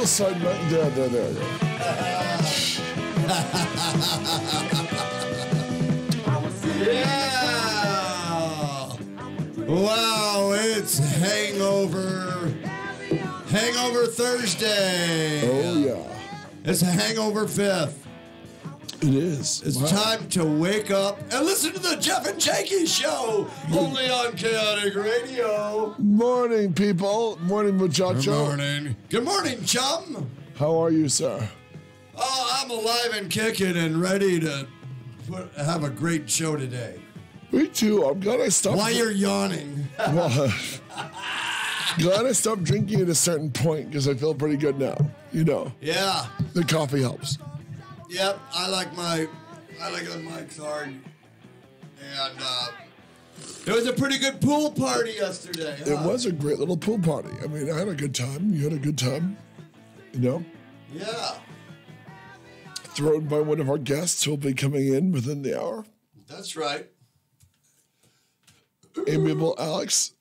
still side there. Yeah! Wow, it's Hangover Thursday. Oh, yeah. It's a Hangover 5th. It is. It's time to wake up and listen to the Jeff and Janki Show, only on Kaotic Radio. Morning, people. Morning, muchacho. Good morning. Good morning, chum. How are you, sir? Oh, I'm alive and kicking and ready to have a great show today. Me too. I'm glad I stopped. Why you're yawning? Well, glad I stopped drinking at a certain point because I feel pretty good now. You know. Yeah. The coffee helps. Yep, I like the mics hard. And it was a pretty good pool party yesterday. Huh? It was a great little pool party. I mean, I had a good time. You had a good time. You know? Yeah. Thrown by one of our guests who will be coming in within the hour. That's right. Amiable Alexander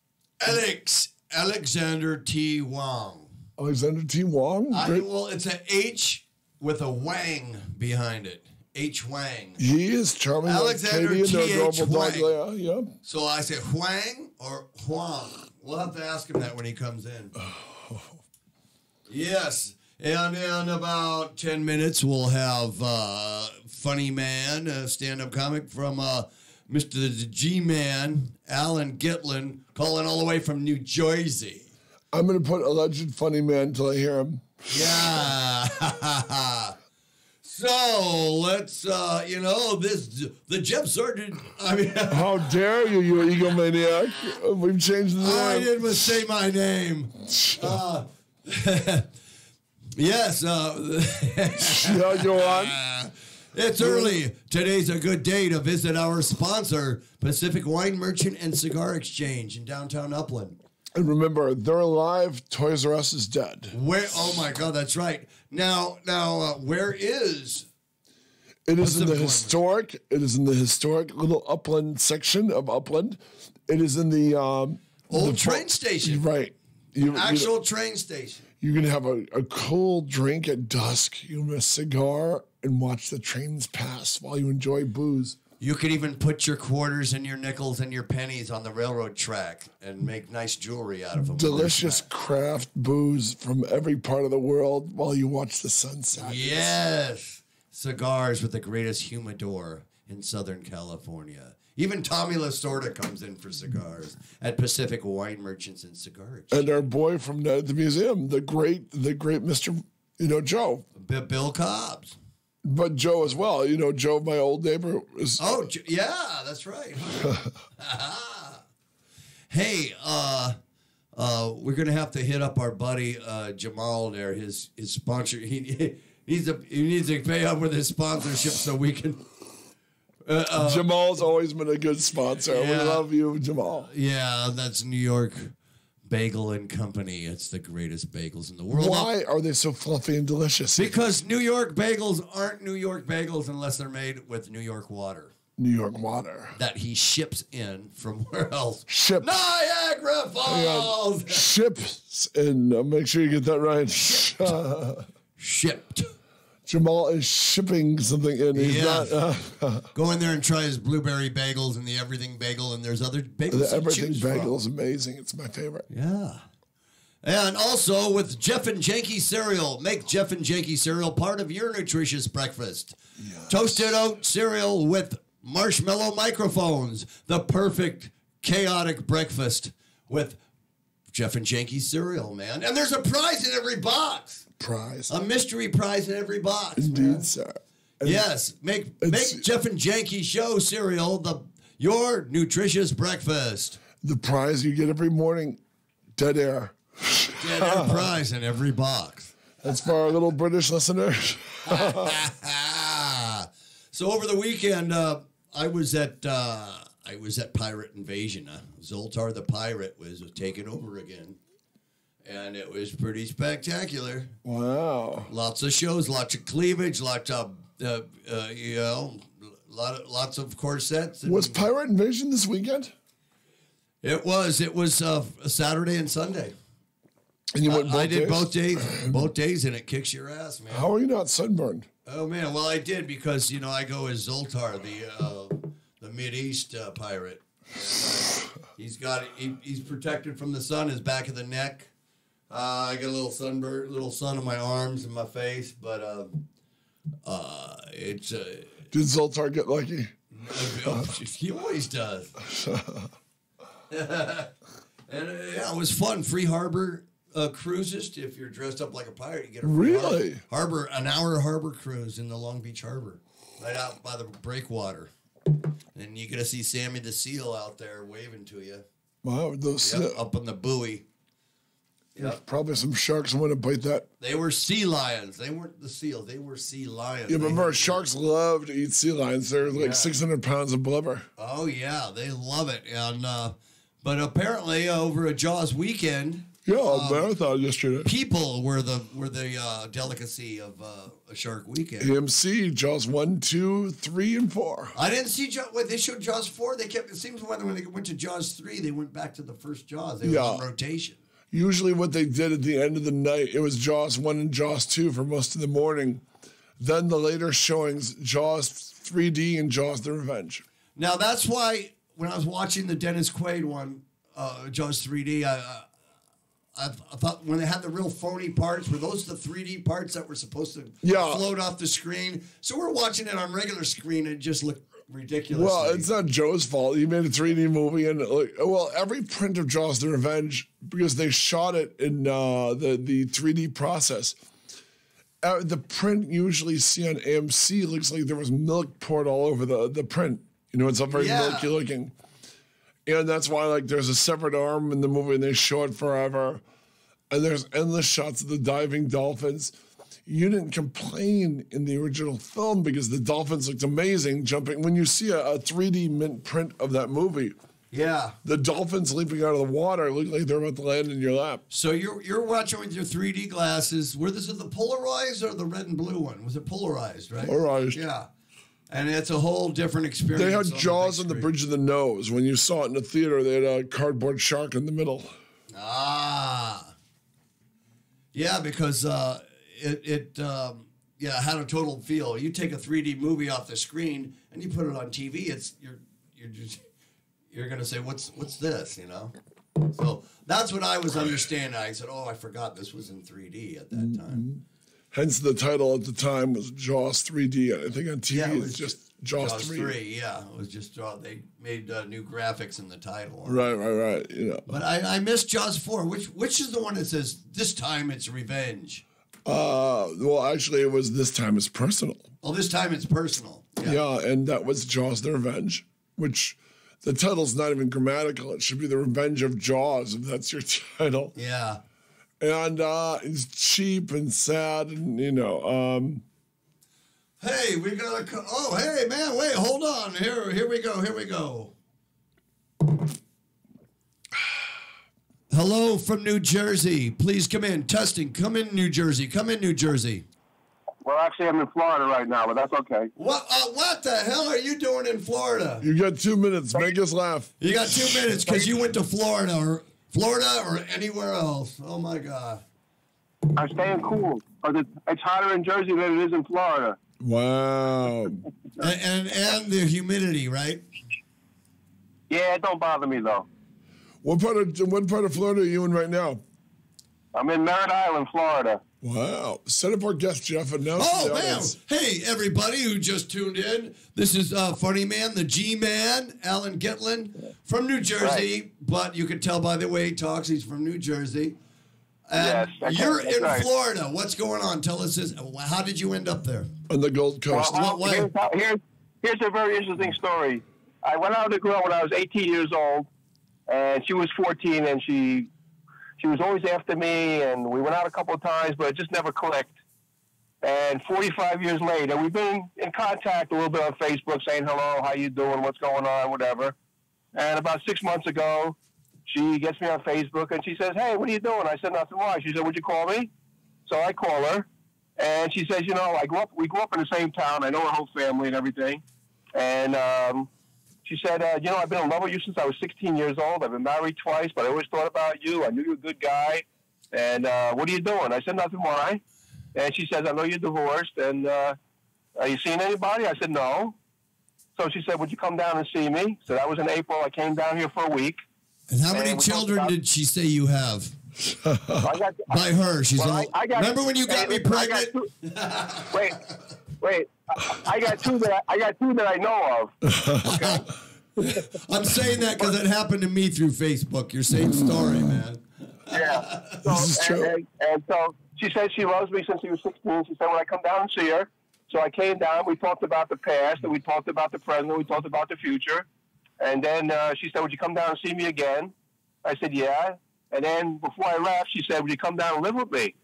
T. Hwang. Alexander T. Hwang? Well, it's an H with a Hwang behind it. H. Hwang. He is charming. Alexander like T. H. Hwang. Yeah. So I say Hwang or Hwang. We'll have to ask him that when he comes in. Yes. And in about 10 minutes, we'll have funny man, a stand-up comic from Mr. the G-Man, Allan Gitlin, calling all the way from New Jersey. I'm going to put alleged funny man until I hear him. Yeah. So let's, the Jeff Sargent, How dare you, you egomaniac. We've changed the name. I didn't say my name. Yes. Yeah, go on. It's early. Today's a good day to visit our sponsor, Pacific Wine Merchant and Cigar Exchange in downtown Upland. And remember, they're alive. Toys R Us is dead. Where? Oh my God, that's right. Now, where is? It is in the historic. It is in the historic little Upland section of Upland. It is in the old train station. Right. Actual train station. You can have a cool drink at dusk. You can have a cigar and watch the trains pass while you enjoy booze. You could even put your quarters and your nickels and your pennies on the railroad track and make nice jewelry out of them. Delicious craft booze from every part of the world while you watch the sunset. Yes. Cigars with the greatest humidor in Southern California. Even Tommy Lasorda comes in for cigars at Pacific Wine Merchants and Cigar Exchange. And our boy from the museum, the great Mr. Joe. Bill Cobbs. But Joe as well. Joe, my old neighbor. Yeah, that's right. Hey, we're going to have to hit up our buddy Jamal there, his sponsor. He needs to pay up with his sponsorship so we can... Jamal's always been a good sponsor. Yeah. We love you, Jamal. Yeah, that's New York Bagel and Company. It's the greatest bagels in the world. Why are they so fluffy and delicious? Because New York bagels aren't New York bagels unless they're made with New York water. New York water. That he ships in from where else? Ships. Niagara Falls! Ships in. Make sure you get that right. Shipped. Jamal is shipping something in. He's not. Go in there and try his blueberry bagels and the everything bagel, and there's other bagels. The everything bagel is amazing. It's my favorite. Yeah. And also with Jeff and Janki cereal. Make Jeff and Janki cereal part of your nutritious breakfast. Yes. Toasted oat cereal with marshmallow microphones. The perfect chaotic breakfast with Jeff and Janki cereal, man. And there's a prize in every box. Prize. A mystery prize in every box. Indeed, man. Sir. And yes. Make Jeff and Janki Show cereal your nutritious breakfast. The prize you get every morning, dead air. Dead air prize in every box. That's for our little British listeners. So over the weekend, I was at Pirate Invasion. Zoltar the Pirate was taken over again. And it was pretty spectacular. Wow. Lots of shows, lots of cleavage, lots of, lots of corsets. Was Pirate Invasion this weekend? It was a Saturday and Sunday. And you went both I did days? both days, and it kicks your ass, man. How are you not sunburned? Oh man, well I did because I go as Zoltar, the Mideast pirate. And, he's protected from the sun. His back of the neck. I get a little sun on my arms and my face, but it's. Did Zoltar get lucky? He always does. And it was fun. Free harbor cruises. If you're dressed up like a pirate, you get a free an hour harbor cruise in the Long Beach Harbor, right out by the breakwater, and you get to see Sammy the Seal out there waving to you. Wow, up on the buoy. There's probably some sharks want to bite that. They were sea lions. They weren't the seals. They were sea lions. Yeah, remember, sharks love to eat sea lions. They're like 600 pounds of blubber. Oh, yeah. They love it. And but apparently, over a Jaws weekend... Yeah, marathon yesterday. People were the delicacy of a Shark Weekend. AMC, Jaws 1, 2, 3, and 4. I didn't see Jaws. They showed Jaws 4. It seems when they went to Jaws 3, they went back to the first Jaws. They were on rotation. Usually what they did at the end of the night, it was Jaws 1 and Jaws 2 for most of the morning. Then the later showings, Jaws 3D and Jaws the Revenge. Now, that's why when I was watching the Dennis Quaid one, Jaws 3D, I thought when they had the real phony parts, were those the 3D parts that were supposed to float off the screen? So we're watching it on regular screen and it just looked ridiculous. Well, it's not Joe's fault. He made a 3D movie, and every print of Jaws the Revenge, because they shot it in the 3D process. The print you usually see on AMC looks like there was milk poured all over the print. It's not very milky looking. And that's why, there's a separate arm in the movie, and they show it forever. And there's endless shots of the diving dolphins. You didn't complain in the original film because the dolphins looked amazing jumping. When you see a 3D mint print of that movie, the dolphins leaping out of the water look like they're about to land in your lap. So you're watching with your 3D glasses. Were this the polarized or the red and blue one? Was it polarized, right? Polarized. Yeah. And it's a whole different experience. They had Jaws on the bridge of the nose. When you saw it in the theater, they had a cardboard shark in the middle. Yeah, because it had a total feel. You take a 3D movie off the screen and you put it on TV. You're going to say, what's this? So that's what I was understanding. I said, I forgot this was in 3D at that time. Hence the title at the time was Jaws 3D. And I think on TV it's just Jaws 3. Yeah, it was just they made new graphics in the title. Right. But I missed Jaws 4. Which is the one that says this time it's revenge? Well, actually, it was This Time It's Personal. Oh, This Time It's Personal. Yeah, and that was Jaws the Revenge, which the title's not even grammatical. It should be The Revenge of Jaws, if that's your title. Yeah. And it's cheap and sad, and Hey, we got a. Oh, hey, man, wait, hold on. Here we go. Hello from New Jersey. Please come in. Testing. Come in, New Jersey. Well, actually, I'm in Florida right now, but that's okay. What the hell are you doing in Florida? You got 2 minutes. Make us laugh. You got 2 minutes because you went to Florida or anywhere else. Oh, my God. I'm staying cool. It's hotter in Jersey than it is in Florida. Wow. and the humidity, right? Yeah, it don't bother me, though. What part of Florida are you in right now? I'm in Merritt Island, Florida. Wow. Set up our guest, Jeff, and now. Oh, man. Hey, everybody who just tuned in. This is Funny Man, the G-Man, Allan Gitlin from New Jersey. Right. But you can tell by the way he talks, he's from New Jersey. And you're in Florida. What's going on? Tell us this. How did you end up there? On the Gold Coast. Here's a very interesting story. I went out with a girl when I was 18 years old, and she was 14, and she was always after me, and we went out a couple of times, but it just never clicked. And 45 years later, we've been in contact a little bit on Facebook, saying hello, how you doing, what's going on, whatever. And about 6 months ago, she gets me on Facebook, and she says, hey, what are you doing? I said, nothing. Why? She said, would you call me? So I call her, and she says, we grew up in the same town. I know her whole family and everything. And she said, I've been in love with you since I was 16 years old. I've been married twice, but I always thought about you. I knew you were a good guy. And what are you doing? I said, nothing. Why? And she says, I know you're divorced. And are you seeing anybody? I said, no. So she said, would you come down and see me? So that was in April. I came down here for a week. And how many children did she say you have? By her. She's all. Remember when you got me pregnant? Wait. I got two that I know of. Okay. I'm saying that because it happened to me through Facebook. Your same story, man. Yeah. So, This is true. And so she said she loves me since she was 16. She said when I come down and see her. So I came down. We talked about the past, and we talked about the present. We talked about the future. And then she said, would you come down and see me again? I said, yeah. And then before I left, she said, would you come down and live with me?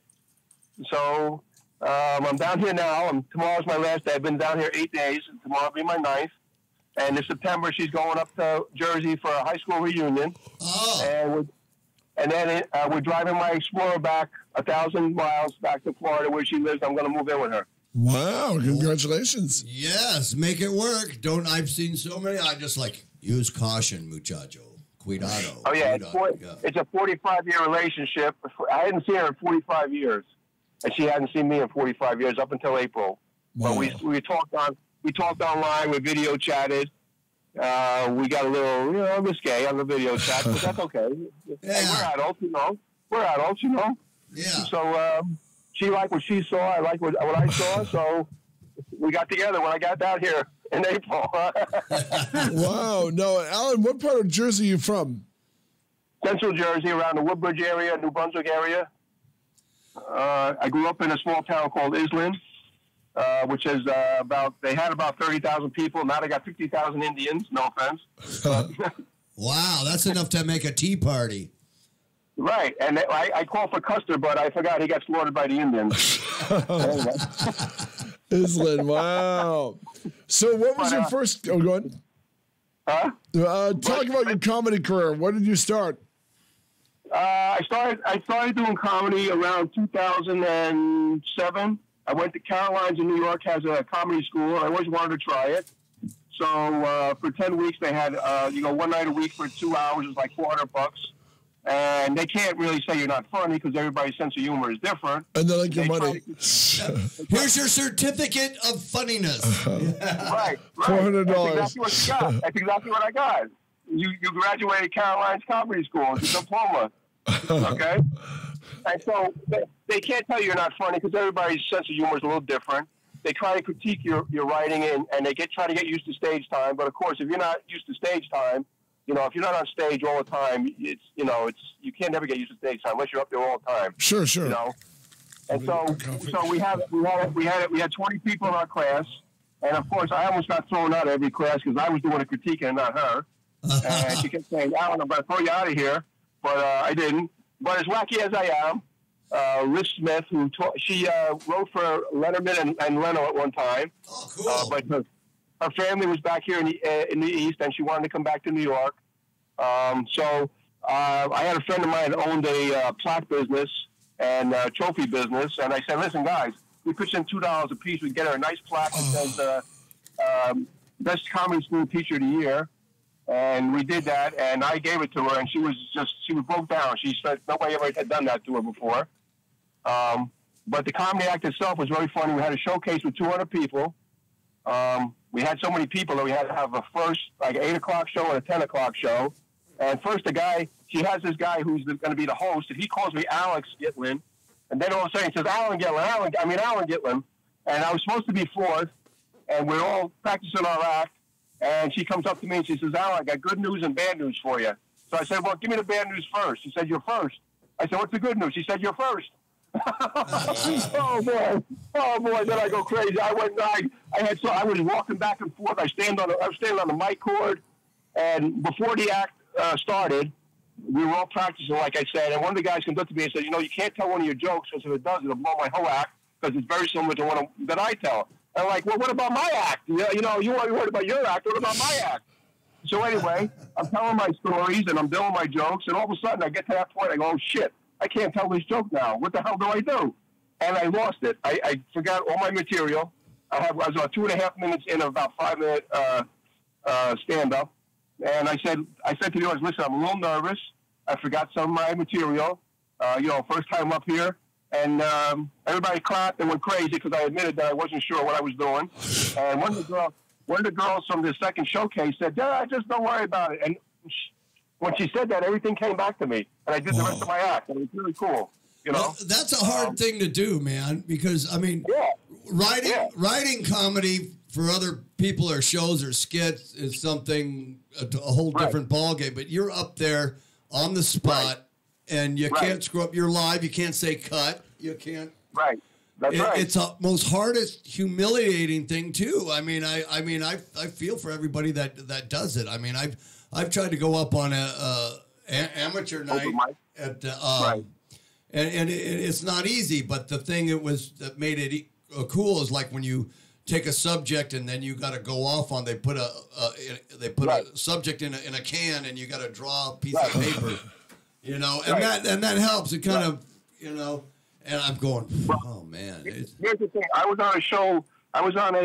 So I'm down here now. Tomorrow's my last day. I've been down here 8 days. And tomorrow will be my 9th. And in September, she's going up to Jersey for a high school reunion. Oh. And then we're driving my Explorer back 1,000 miles back to Florida where she lives. I'm going to move in with her. Wow, congratulations. Yes, make it work. I've seen so many. I just use caution, muchacho. Cuidado. Oh, yeah. Cuidado. It's a 45-year relationship. I hadn't seen her in 45 years. And she hadn't seen me in 45 years up until April. Wow. But we talked online, we video chatted. We got a little, risque on the video chat, but that's okay. Yeah. We're adults, We're adults, Yeah. So she liked what she saw. I liked what I saw. So we got together when I got down here in April. Wow. No, Allan, what part of Jersey are you from? Central Jersey, around the Woodbridge area, New Brunswick area. I grew up in a small town called Gitlin, which is they had about 30,000 people. Now they got 50,000 Indians. No offense. Wow, that's enough to make a tea party. Right, and I called for Custer, but I forgot he got slaughtered by the Indians. Gitlin, wow. So what was your first... Oh, go ahead. Huh? Talk about your comedy career. When did you start? I started doing comedy around 2007. I went to Caroline's in New York, has a comedy school, and I always wanted to try it. So for 10 weeks, they had, one night a week for 2 hours. It was like $400. And they can't really say you're not funny because everybody's sense of humor is different. And they like your money. Here's your certificate of funniness. Right. $400. That's exactly what you got. That's exactly what I got. You graduated Caroline's Comedy School with a diploma. Okay? And so they can't tell you you're not funny because everybody's sense of humor is a little different. They try to critique your writing and they try to get used to stage time. But of course, if you're not used to stage time, if you're not on stage all the time, you can't never get used to stage time unless you're up there all the time. Sure. And so we had 20 people in our class, and of course I almost got thrown out of every class because I was doing the critiquing and not her. And she kept saying, "Allan, I'm going to throw you out of here," but I didn't. But as wacky as I am, Liz Smith, she wrote for Letterman and Leno at one time. Oh, cool. But her family was back here in the East, and she wanted to come back to New York. So I had a friend of mine that owned a plaque business and trophy business, and I said, "Listen, guys, we pitch in $2 a piece. We get her a nice plaque that says Best Comedy School Teacher of the Year." And we did that, and I gave it to her, and she was broke down. She said nobody ever had done that to her before. But the comedy act itself was very funny. We had a showcase with 200 people. We had so many people that we had to have a first, 8 o'clock show and a 10 o'clock show. And first she has this guy who's going to be the host, and he calls me Alex Gitlin. And then all of a sudden he says, Allan Gitlin. And I was supposed to be fourth, and we're all practicing our act. And she comes up to me and she says, Allan, I got good news and bad news for you. So I said, well, give me the bad news first. She said, you're first. I said, what's the good news? She said, you're first. Oh boy! Then I go crazy. I was walking back and forth. I was standing on the mic cord, and before the act started, we were all practicing, like I said. And one of the guys comes up to me and said, you can't tell one of your jokes because if it does, it'll blow my whole act because it's very similar to one that I tell. And I'm like, well, what about my act? You want to be worried about your act? What about my act? So anyway, I'm telling my stories and I'm doing my jokes, and all of a sudden I get to that point. I go, oh shit! I can't tell this joke now. What the hell do I do? And I lost it. I forgot all my material. I was about 2.5 minutes in of about 5-minute stand-up. And I said to the audience, listen, I'm a little nervous. I forgot some of my material. first time up here. And everybody clapped and went crazy because I admitted that I wasn't sure what I was doing. And one of the girls from the second showcase said, "Yeah, just don't worry about it." And when she said that, everything came back to me, and I did the rest of my act. And it was really cool. Well, that's a hard thing to do, man, because, I mean, writing comedy for other people or shows or skits is something, a whole different ballgame. But you're up there on the spot, and you can't screw up your live. You can't say cut. You can't. Right. That's right. It's the most hardest, humiliating thing, too. I mean, I feel for everybody that does it. I mean, I've tried to go up on a amateur night at and it's not easy, but the thing that made it cool is like when you take a subject and then you got to go off on. They put a subject in a can and you got to draw a piece of paper, and that helps. It kind of And I'm going, oh man. Here's the thing. I was on a show. I was an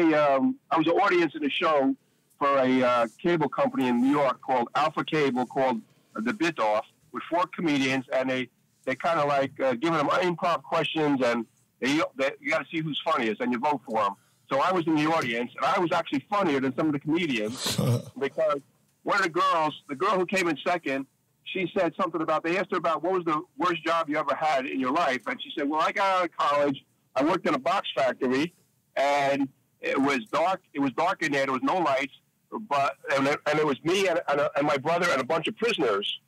audience in a show for a cable company in New York called Alpha Cable, called The Bit Off, with 4 comedians, and they kind of like giving them improv questions, and you got to see who's funniest, and you vote for them. So I was in the audience, and I was actually funnier than some of the comedians because one of the girl who came in second, she said something about, they asked her about what was the worst job you ever had in your life, and she said, well, I got out of college, I worked in a box factory, and it was dark. It was dark in there. There was no lights, and it was me and my brother and a bunch of prisoners.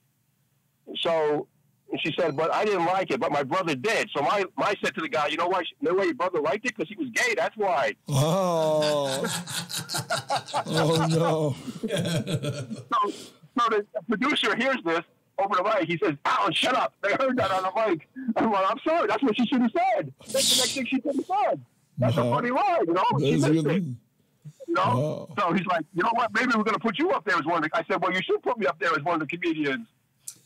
So she said, but I didn't like it, but my brother did. So I said to the guy, you know why your brother liked it? Because he was gay. That's why. Oh. Oh no. So the producer hears this over the mic. He says, Allan, shut up. They heard that on the mic. I'm sorry. That's what she should have said. That's the next thing she should have said. That's a funny line, She missed it. So he's like, you know what? Maybe we're going to put you up there as one of the... I said, well, you should put me up there as one of the comedians.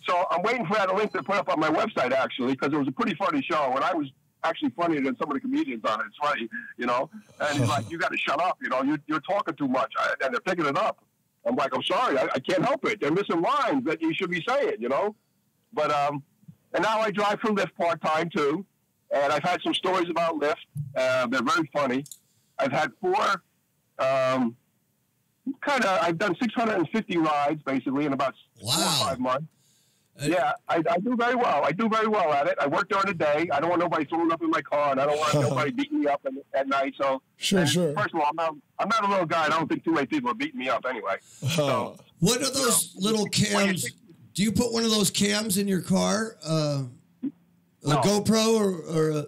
So I'm waiting for that link to put up on my website, actually, because it was a pretty funny show, and I was actually funnier than some of the comedians on it. It's funny, And he's like, you got to shut up, you're talking too much, and they're picking it up. I'm like, I'm sorry, I can't help it. They're missing lines that you should be saying, But and now I drive for Lyft part-time, too, and I've had some stories about Lyft. They're very funny. I've had 4... I've done 650 rides, basically, in about 4 or 5 months. Yeah, I do very well. I do very well at it. I work during the day. I don't want nobody throwing up in my car, and I don't want nobody beating me up at night. So, sure. First of all, I'm not a little guy. I don't think 2 many people are beating me up anyway. So, what are those little cams? Do you put one of those cams in your car? A GoPro or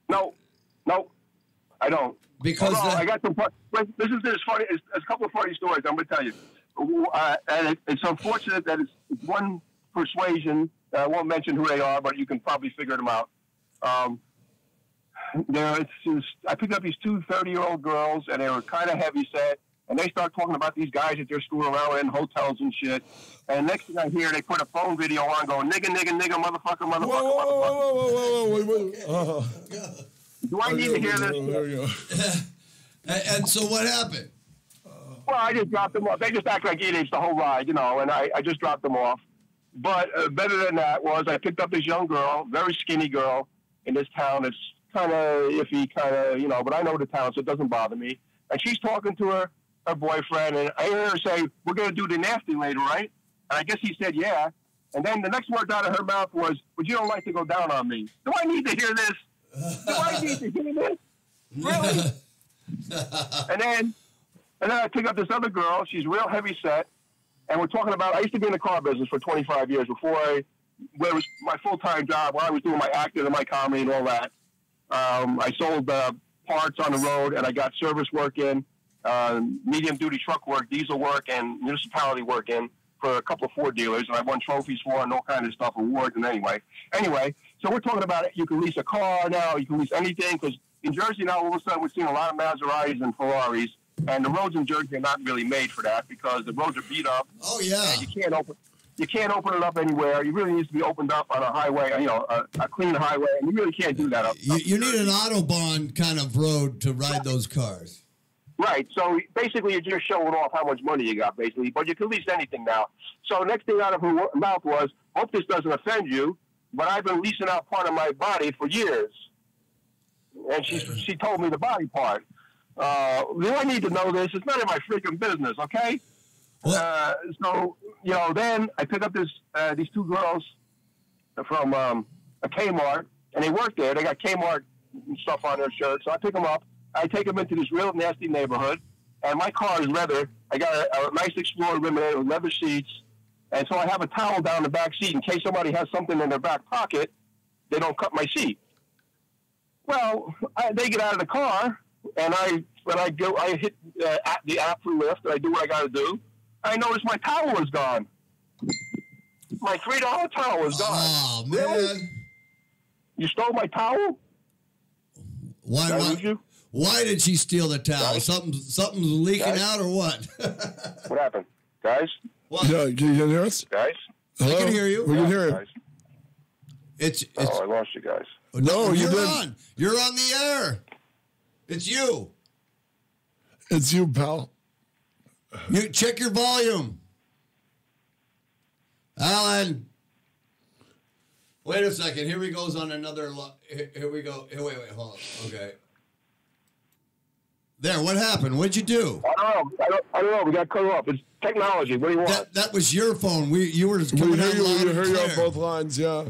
No, I don't. Because I got some. This is funny. It's a couple of funny stories I'm going to tell you. And it's unfortunate that it's one persuasion. I won't mention who they are, but you can probably figure them out. I picked up these 2 30-year-old girls, and they were kind of heavy set, and they start talking about these guys that they're screwing around in hotels and shit. And next thing I hear, they put a phone video on going, nigga, motherfucker. Whoa. Do I need to hear this? There we go. And so what happened? Well, I just dropped them off. They just act like idiots the whole ride, and I just dropped them off. But better than that was I picked up this young girl, very skinny girl in this town. It's kind of iffy, but I know the town, so it doesn't bother me. And she's talking to her boyfriend, and I hear her say, we're going to do the nasty later, right? And I guess he said, yeah. And then the next words out of her mouth was, but you don't like to go down on me. Do I need to hear this? Do I need to hear this? Really? And then I pick up this other girl. She's real heavy set. And we're talking about, I used to be in the car business for 25 years before where it was my full-time job, where I was doing my acting and my comedy and all that. I sold parts on the road, and I got service work in, medium-duty truck work, diesel work, and municipality work in for a couple of Ford dealers. And I won trophies for and all kinds of stuff, awards, and anyway, so we're talking about it. You can lease a car now. You can lease anything, because in Jersey now, all of a sudden, we're seeing a lot of Maseratis and Ferraris. And the roads in Jersey are not really made for that because the roads are beat up. Oh yeah. And you can't open it up anywhere. You really needs to be opened up on a highway, a clean highway, and you really can't do that up. You need an Autobahn kind of road to ride those cars. Right. So basically, you're just showing off how much money you got, basically. But you can lease anything now. So next thing out of her mouth was, "Hope this doesn't offend you, but I've been leasing out part of my body for years." And she told me the body part. You don't need to know this. It's none of my freaking business, okay? So, you know, then I pick up these two girls from a Kmart, and they work there. They got Kmart stuff on their shirt. So I pick them up. I take them into this real nasty neighborhood, and my car is leather. I got a nice Explorer Limited with leather seats, and so I have a towel down the back seat in case somebody has something in their back pocket. They don't cut my seat. Well, they get out of the car, and I hit the app for lift, and I do what I got to do. I noticed my towel was gone. My $3 towel was gone. Oh, man. Really? You stole my towel? Why did she steal the towel? Guys? Something's leaking out or what? What happened? Guys? What? Yeah, can you hear us? Guys? Hello? I can hear you. We can hear you. Guys? It's I lost you guys. No, you you're didn't. on. You're on the air. It's you. It's you, pal. You check your volume. Allan. Wait a second. Here he goes on another. Here we go. Wait. Hold on. Okay. There. What happened? What'd you do? I don't know. We got cut off. It's technology. What do you want? That was your phone. You were coming out loud and We heard you on clear. both lines, yeah.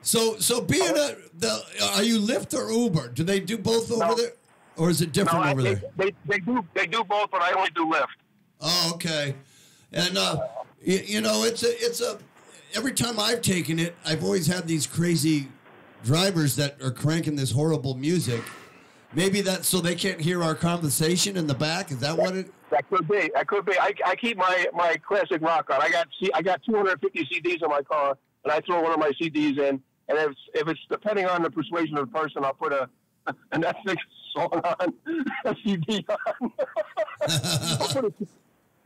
So being are you Lyft or Uber? Do they do both over there, or is it different over there? They do both, but I only do Lyft. Oh, okay. And you know, it's a. Every time I've taken it, I've always had these crazy drivers that are cranking this horrible music. Maybe that's so they can't hear our conversation in the back. Is that what it? That could be. I keep my classic rock on. I got 250 CDs in my car, and I throw one of my CDs in. And if it's depending on the persuasion of the person, I'll put a Netflix song on, a CD on.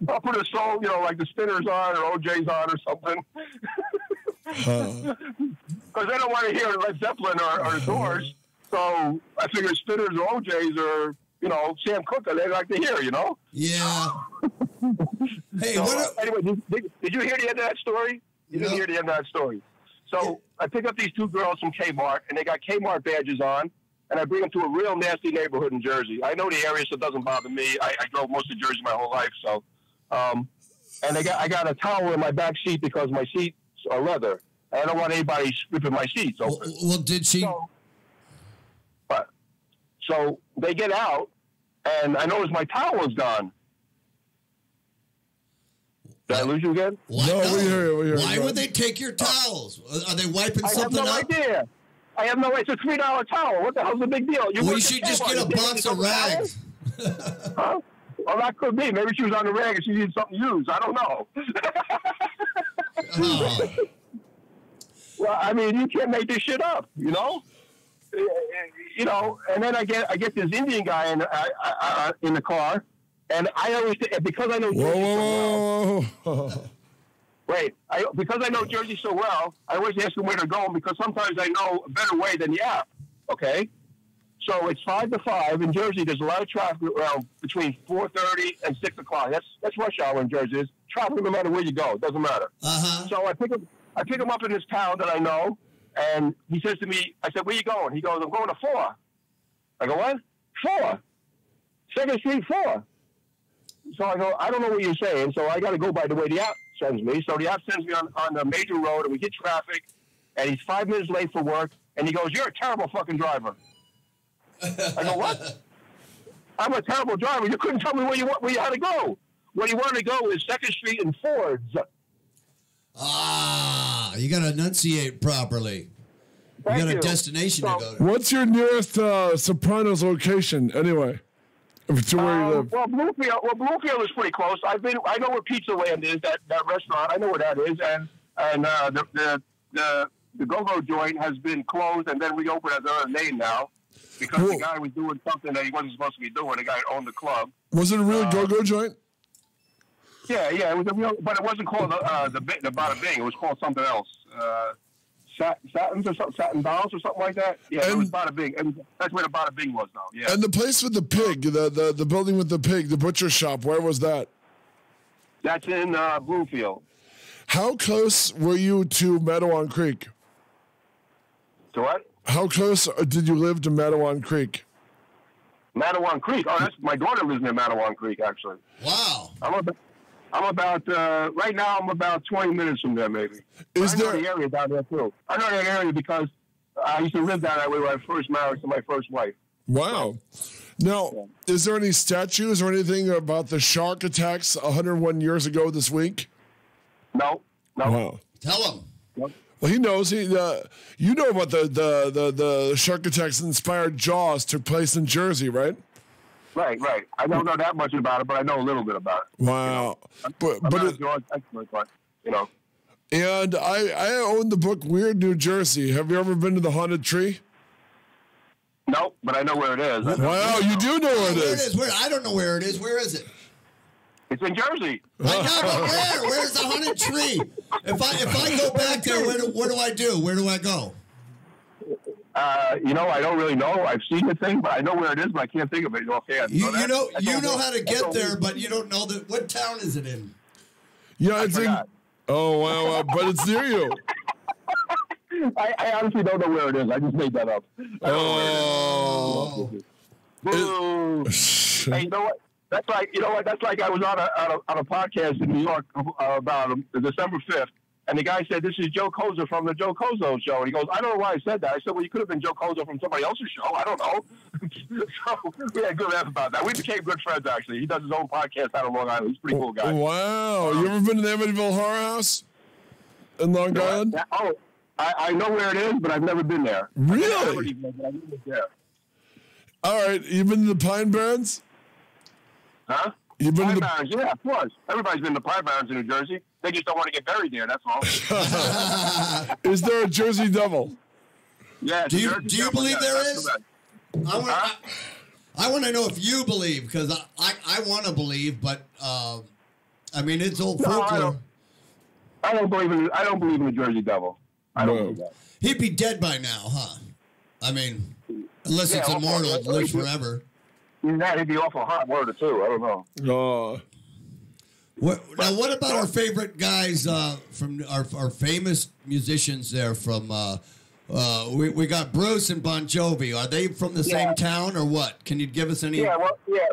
I'll put a song, you know, like the Spinners on or OJ's on or something. Because they don't want to hear Led Zeppelin or the Doors. So I figure Spinners or OJ's or, you know, Sam Cooke, they like to hear, you know? Yeah. Hey, so, anyway, did you hear the end of that story? You didn't hear the end of that story. So I pick up these two girls from Kmart, and they got Kmart badges on, and I bring them to a real nasty neighborhood in Jersey. I know the area, so it doesn't bother me. I drove most of Jersey my whole life, so. And I got a towel in my back seat because my seats are leather. I don't want anybody stripping my seats open. Well, did she? So they get out, and I notice my towel is gone. Did I lose you again? What? No, we hear you. Why would they take your towels? Are they wiping something up? I have no idea. I have no idea. It's a $3 towel. What the hell's the big deal? You should just get a box of rags. Huh? Well, that could be. Maybe she was on the rag and she needed something used. I don't know. Oh. Well, I mean, you can't make this shit up, you know? You know, and then I get this Indian guy in the car, and I always, because I know Jersey so well. Wait, because I know Jersey so well, I always ask him where they're going because sometimes I know a better way than the app. Okay? So it's 5 to 5 in Jersey. There's a lot of traffic around between 4:30 and 6 o'clock. That's rush hour in Jersey. There's traffic no matter where you go. It doesn't matter. So I pick him up in this town that I know, and he says to me, I said, "Where you going?" He goes, "I'm going to 4." I go, "What? 4? 2nd Street 4?" So I go, "I don't know what you're saying." So I got to go by the way the app sends me. So the app sends me on the major road, and we hit traffic, and he's 5 minutes late for work, and he goes, "You're a terrible fucking driver." I go, "What? I'm a terrible driver. You couldn't tell me where you had to go. Where you wanted to go is 2nd Street and Ford's." You got to enunciate properly. You got a destination to go to. What's your nearest Sopranos location, anyway? To where you live? Well, Bluefield is pretty close. I know where Pizza Land is. That restaurant. I know where that is. And the Go-Go joint has been closed and then reopened as another name now because the guy was doing something that he wasn't supposed to be doing. The guy owned the club. Was it a real Go-Go joint? Yeah, it was a real, but it wasn't called the Bada Bing. It was called something else. Satins or something, Satin Dolls or something like that. Yeah, it was Bada Bing. That's where the Bada Bing was now. Yeah. And the place with the pig, the building with the pig, the butcher shop, where was that? That's in Bloomfield. How close were you to Mattawan Creek? To what? How close did you live to Mattawan Creek? Mattawan Creek. Oh, that's my daughter lives near Mattawan Creek, actually. Wow. I'm about right now. I'm about 20 minutes from there, maybe. I know the area down there too. I know that area because I used to live down that way when I first married to my first wife. Wow. Now, is there any statues or anything about the shark attacks 101 years ago this week? No. Wow. Tell him. Nope. Well, he knows. You know about the shark attacks that inspired Jaws took place in Jersey, right? Right. I don't know that much about it, but I know a little bit about it. Wow. I'm not a Jaws expert, but you know. And I own the book Weird New Jersey. Have you ever been to the Haunted Tree? No, but I know where it is. Wow, you do know where it is. Where? I don't know where it is. Where is it? It's in Jersey. I know, but where? Where's the Haunted Tree? If I go back there, what do I do? Where do I go? I don't really know. I've seen the thing, but I know where it is, but I can't think of it offhand. You know how to get there, but you don't know what town is it in? Yeah, it's in. Oh wow, but it's near you. I honestly don't know where it is. I just made that up. Oh. Boo. Hey, you know what? That's like I was on a podcast in New York about December 5th. And the guy said, "This is Joe Koza from the Joe Kozo show." And he goes, "I don't know why I said that." I said, "Well, you could have been Joe Kozo from somebody else's show. I don't know." So we had a good laugh about that. We became good friends, actually. He does his own podcast out of Long Island. He's a pretty cool guy. Wow. You ever been to the Amityville Horror House in Long Island? I know where it is, but I've never been there. Really? All right. You been to the Pine Barrens? Huh? You been Pine Barrens? Yeah, of course. Everybody's been to Pine Barrens in New Jersey. They just don't want to get buried there. That's all. Is there a Jersey Devil? Yeah. Do you believe there is? I want to know if you believe, because I want to believe, but I mean it's old folklore. I don't believe in the Jersey Devil. I don't believe that. He'd be dead by now, huh? I mean, unless it's immortal, it lives forever. Yeah, he'd be awful hot word or two. I don't know. Now, what about our favorite guys from our famous musicians there from? We got Bruce and Bon Jovi. Are they from the same town or what? Can you give us any? Yeah,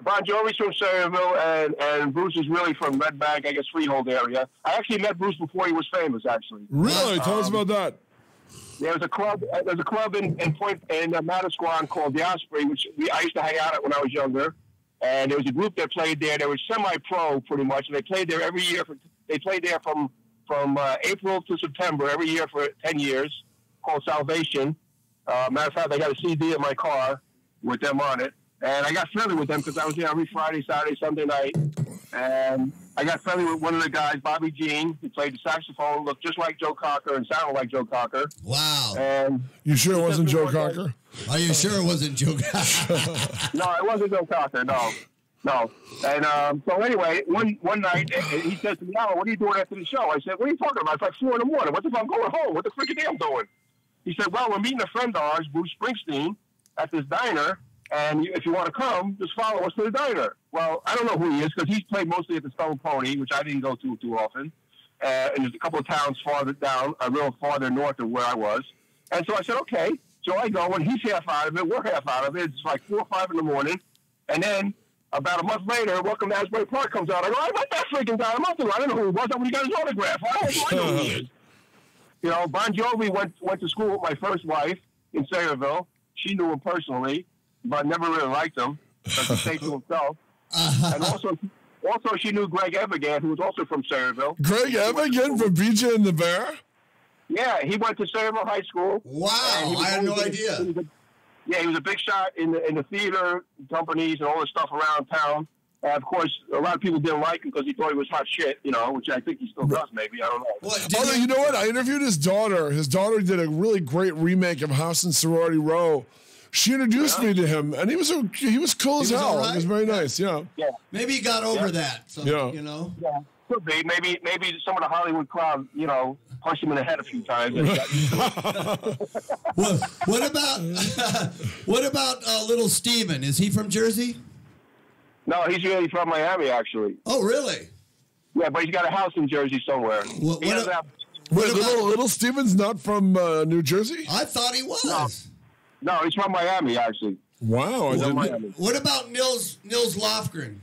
Bon Jovi's from Sayreville, and Bruce is really from Red Bank, I guess, Freehold area. I actually met Bruce before he was famous, actually. Really? Tell us about that. There's a club in Manasquan called the Osprey, which I used to hang out at when I was younger. And there was a group that played there. They were semi-pro, pretty much, and they played there every year. They played there from April to September every year for 10 years, called Salvation. Matter of fact, I got a CD in my car with them on it. And I got friendly with them because I was there every Friday, Saturday, Sunday night. And I got friendly with one of the guys, Bobby Jean. He played the saxophone, looked just like Joe Cocker and sounded like Joe Cocker. Wow. And you sure it wasn't Joe Cocker? Are you sure it wasn't Joe Cocker? No, it wasn't Joe Cocker, no. And so anyway, one night, he says to me, "Allan, what are you doing after the show?" I said, "What are you talking about? It's like 4 in the morning. What if I'm going home? What the frick are you doing?" He said, "Well, we're meeting a friend of ours, Bruce Springsteen, at this diner. And if you want to come, just follow us to the diner." Well, I don't know who he is because he's played mostly at the Stone Pony, which I didn't go to too often. And there's a couple of towns farther down, a little farther north of where I was. And so I said, okay. So I go, and he's half out of it. We're half out of it. It's like 4 or 5 in the morning. And then about a month later, Welcome to Asbury Park comes out. I go, I met that freaking guy a month ago. I don't know who he was. I when he got his autograph. I know who he is. You know, Bon Jovi went to school with my first wife in Sayreville. She knew him personally, but never really liked him. But he stayed to himself. And also she knew Greg Evigan, who was also from Sayreville. Greg Evigan from BJ and the Bear? Yeah, he went to Sayreville High School. Wow, I had no idea. He was a big shot in the theater companies and all this stuff around town. Of course, a lot of people didn't like him because he thought he was hot shit, you know, which I think he still does, maybe. I don't know. Although, you know what? I interviewed his daughter. His daughter did a really great remake of House and Sorority Row. She introduced me to him, and he was cool as hell. Right. It was very nice, yeah. Maybe he got over that. So, you know. Yeah, could be. Maybe some of the Hollywood crowd, you know, punched him in the head a few times. And he got used to it. Well, what about little Steven? Is he from Jersey? No, he's really from Miami, actually. Oh, really? Yeah, but he's got a house in Jersey somewhere. What about, little Steven's not from New Jersey? I thought he was. No, he's from Miami, actually. Wow. I didn't. What about Nils Lofgren?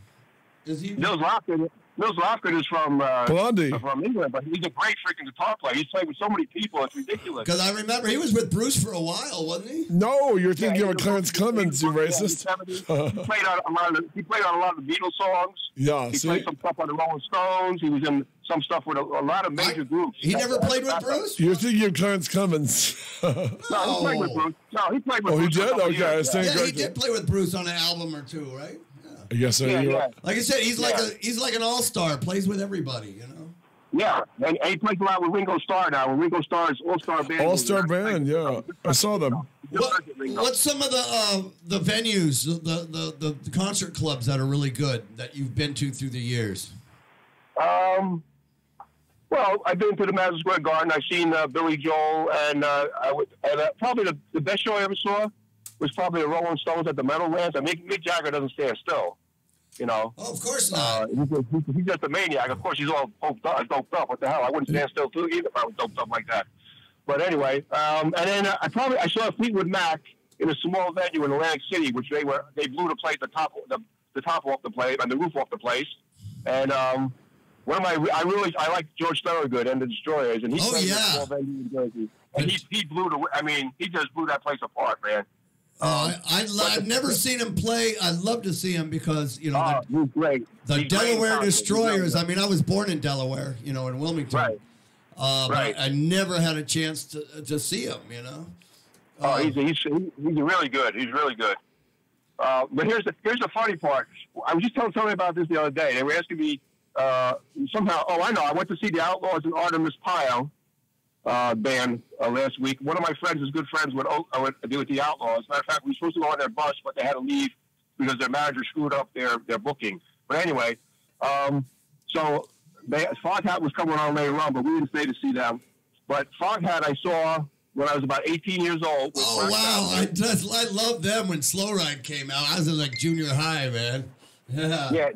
Is he? Nils Lofgren is from Blondie. from England, but he's a great freaking guitar player. He's played with so many people, it's ridiculous. Because I remember he was with Bruce for a while, wasn't he? No, you're thinking of Clarence Clemens, you racist. He played on a lot of the Beatles songs. Yeah, he played some stuff on the Rolling Stones. He was in some stuff with a lot of major groups. He never played with Bruce? You're thinking of Clarence Clemens. No, he played with Bruce. No, he played with Bruce. Oh, he did? Okay, I was saying he did play with Bruce on an album or two, right? I guess so. Yeah. Like I said, he's like an all-star. Plays with everybody, you know. Yeah, and he plays a lot with Ringo Starr now. When Ringo Starr's all-star band. All-star band, yeah. I saw them. What's some of the venues, the concert clubs that are really good that you've been to through the years? Well, I've been to the Madison Square Garden. I've seen Billy Joel, and probably the best show I ever saw was probably the Rolling Stones at the Meadowlands. I mean, Mick Jagger doesn't stand still, you know. Oh, of course not. He's just a maniac. Of course, he's all doped up. What the hell? I wouldn't stand still too either if I was doped up like that. But anyway, and then I saw Fleetwood Mac in a small venue in Atlantic City, which they blew the place, the top off the place, and the roof off the place. And I like George Thorogood and the Destroyers, and he played in a small venue in Jersey. And he just blew that place apart, man. I've never seen him play. I'd love to see him because, you know, he's great. The Delaware Destroyers. I mean, I was born in Delaware, you know, in Wilmington. Right. But I never had a chance to see him, you know. He's really good. He's really good. But here's the funny part. I was just telling somebody about this the other day. They were asking me somehow. Oh, I know. I went to see the Outlaws and Artemis Pyle band last week. One of my friends is good friends with the Outlaws. Matter of fact, we were supposed to go on their bus, but they had to leave because their manager screwed up their booking. But anyway, so Foghat was coming on later on, but we didn't stay to see them. But Foghat I saw when I was about 18 years old. Oh, wow. I love them when Slow Ride came out. I was in like junior high, man. Yeah,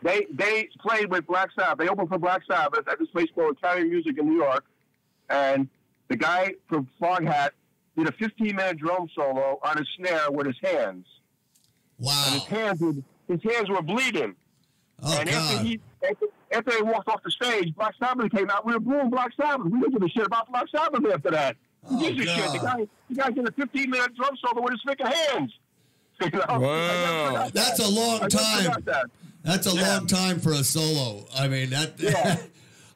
they played with Black Sabbath. They opened for Black Sabbath at this place called Italian Music in New York. And the guy from Foghat did a 15-minute drum solo on his snare with his hands. Wow. And his hands were bleeding. Oh, and God. after they walked off the stage, Black Sabbath came out. We were booing Black Sabbath. We didn't give a shit about Black Sabbath after that. Oh, shit. The guy did a 15-minute drum solo with his freaking hands. You know? Wow. That's a long time. That's a long time for a solo. I mean, that. Yeah.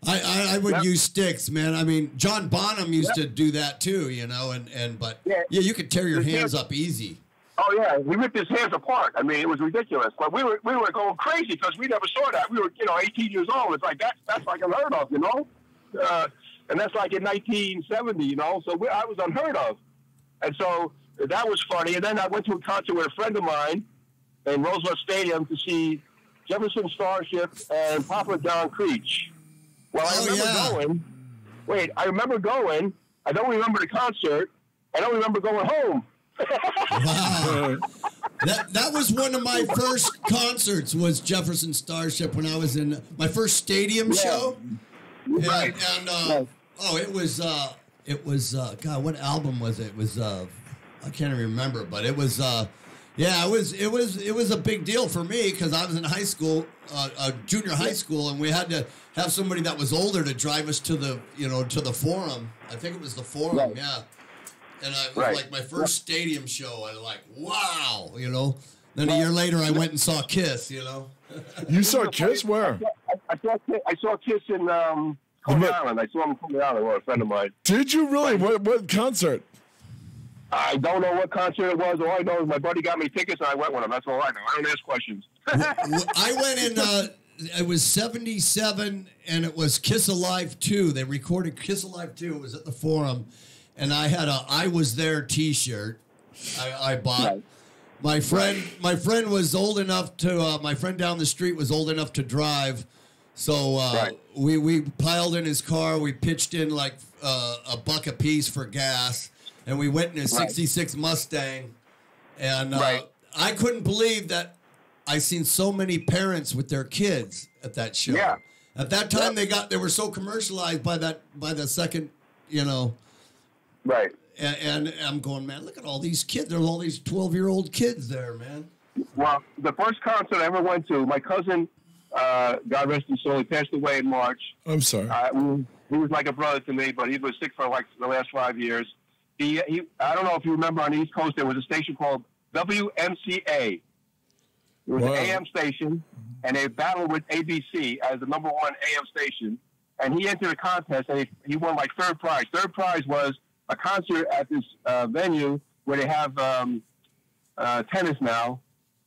I would use sticks, man. I mean, John Bonham used to do that too, you know, but you could tear your hands up easy. Oh yeah, he ripped his hands apart. I mean, it was ridiculous. But we were going crazy because we never saw that. We were 18 years old. It's like that's like unheard of, you know. And that's like in 1970, you know. So I was unheard of, and so that was funny. And then I went to a concert with a friend of mine in Roosevelt Stadium to see Jefferson Starship and Papa John Creech. Well, I remember going. I don't remember the concert. I don't remember going home. Wow. That was one of my first concerts was Jefferson Starship when I was in my first stadium show. Right. And it was God, what album was it? It was I can't even remember, but it was it was a big deal for me because I was in high school, junior high school, and we had to have somebody that was older to drive us to the Forum. I think it was the Forum, yeah. And it was like my first stadium show. I was like, wow, you know. Then a year later, I went and saw Kiss, you know. You saw Kiss where? I saw Kiss in Coney Island. I saw him in Coney Island with a friend of mine. Did you really? What concert? I don't know what concert it was. All I know is my buddy got me tickets and I went with him. That's all I know. I don't ask questions. I went in, it was 77 and it was Kiss Alive 2. They recorded Kiss Alive 2. It was at the Forum. And I had a I Was There t-shirt I bought. Right. My friend was old enough to, my friend down the street was old enough to drive. So we piled in his car. We pitched in like a buck apiece for gas, and we went in his '66 Mustang. And I couldn't believe that I seen so many parents with their kids at that show. Yeah. At that time, they were so commercialized by the second, you know. Right. And I'm going, man, look at all these kids. There's all these 12-year-old kids there, man. Well, the first concert I ever went to, my cousin, God rest his soul, he passed away in March. I'm sorry. He was like a brother to me, but he was sick for like the last 5 years. He I don't know if you remember, on the East Coast there was a station called WMCA. It was an AM station, and they battled with ABC as the #1 AM station. And he entered a contest, and he won like third prize. Third prize was a concert at this venue where they have tennis now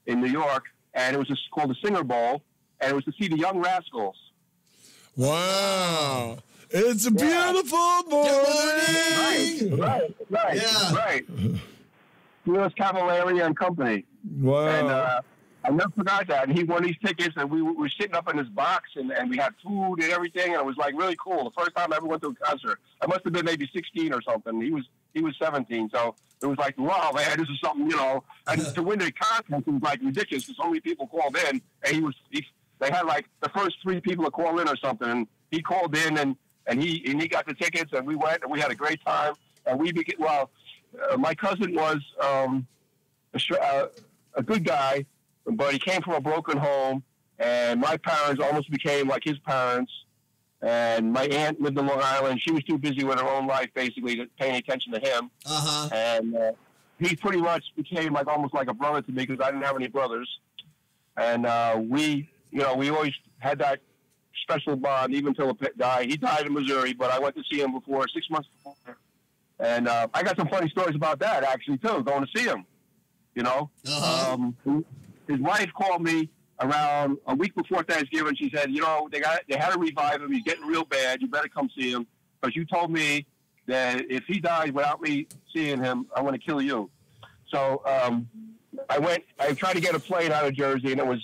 in New York, and it was just called the Singer Bowl, and it was to see the Young Rascals. Wow. It's a beautiful morning. Right. Louis Cavallari and company. Wow. And I never forgot that. And he won these tickets, and we were sitting up in his box, and we had food and everything, and it was like really cool. The first time I ever went to a concert. I must have been maybe 16 or something. He was 17, so it was like, wow, man, this is something, you know. And to win the contest was like ridiculous because so many people called in, and they had like the first 3 people to call in or something. And he called in, and he got the tickets, and we went, and we had a great time. And my cousin was a good guy, but he came from a broken home, and my parents almost became like his parents. And my aunt lived in Long Island. She was too busy with her own life, basically, to pay any attention to him. And he pretty much became like almost like a brother to me because I didn't have any brothers. And we always had that special bond, even until he died. He died in Missouri, but I went to see him 6 months before. And I got some funny stories about that, actually, too, going to see him. You know? His wife called me around a week before Thanksgiving. She said, you know, they had to revive him. He's getting real bad. You better come see him because you told me that if he dies without me seeing him, I'm going to kill you. So I tried to get a plane out of Jersey, and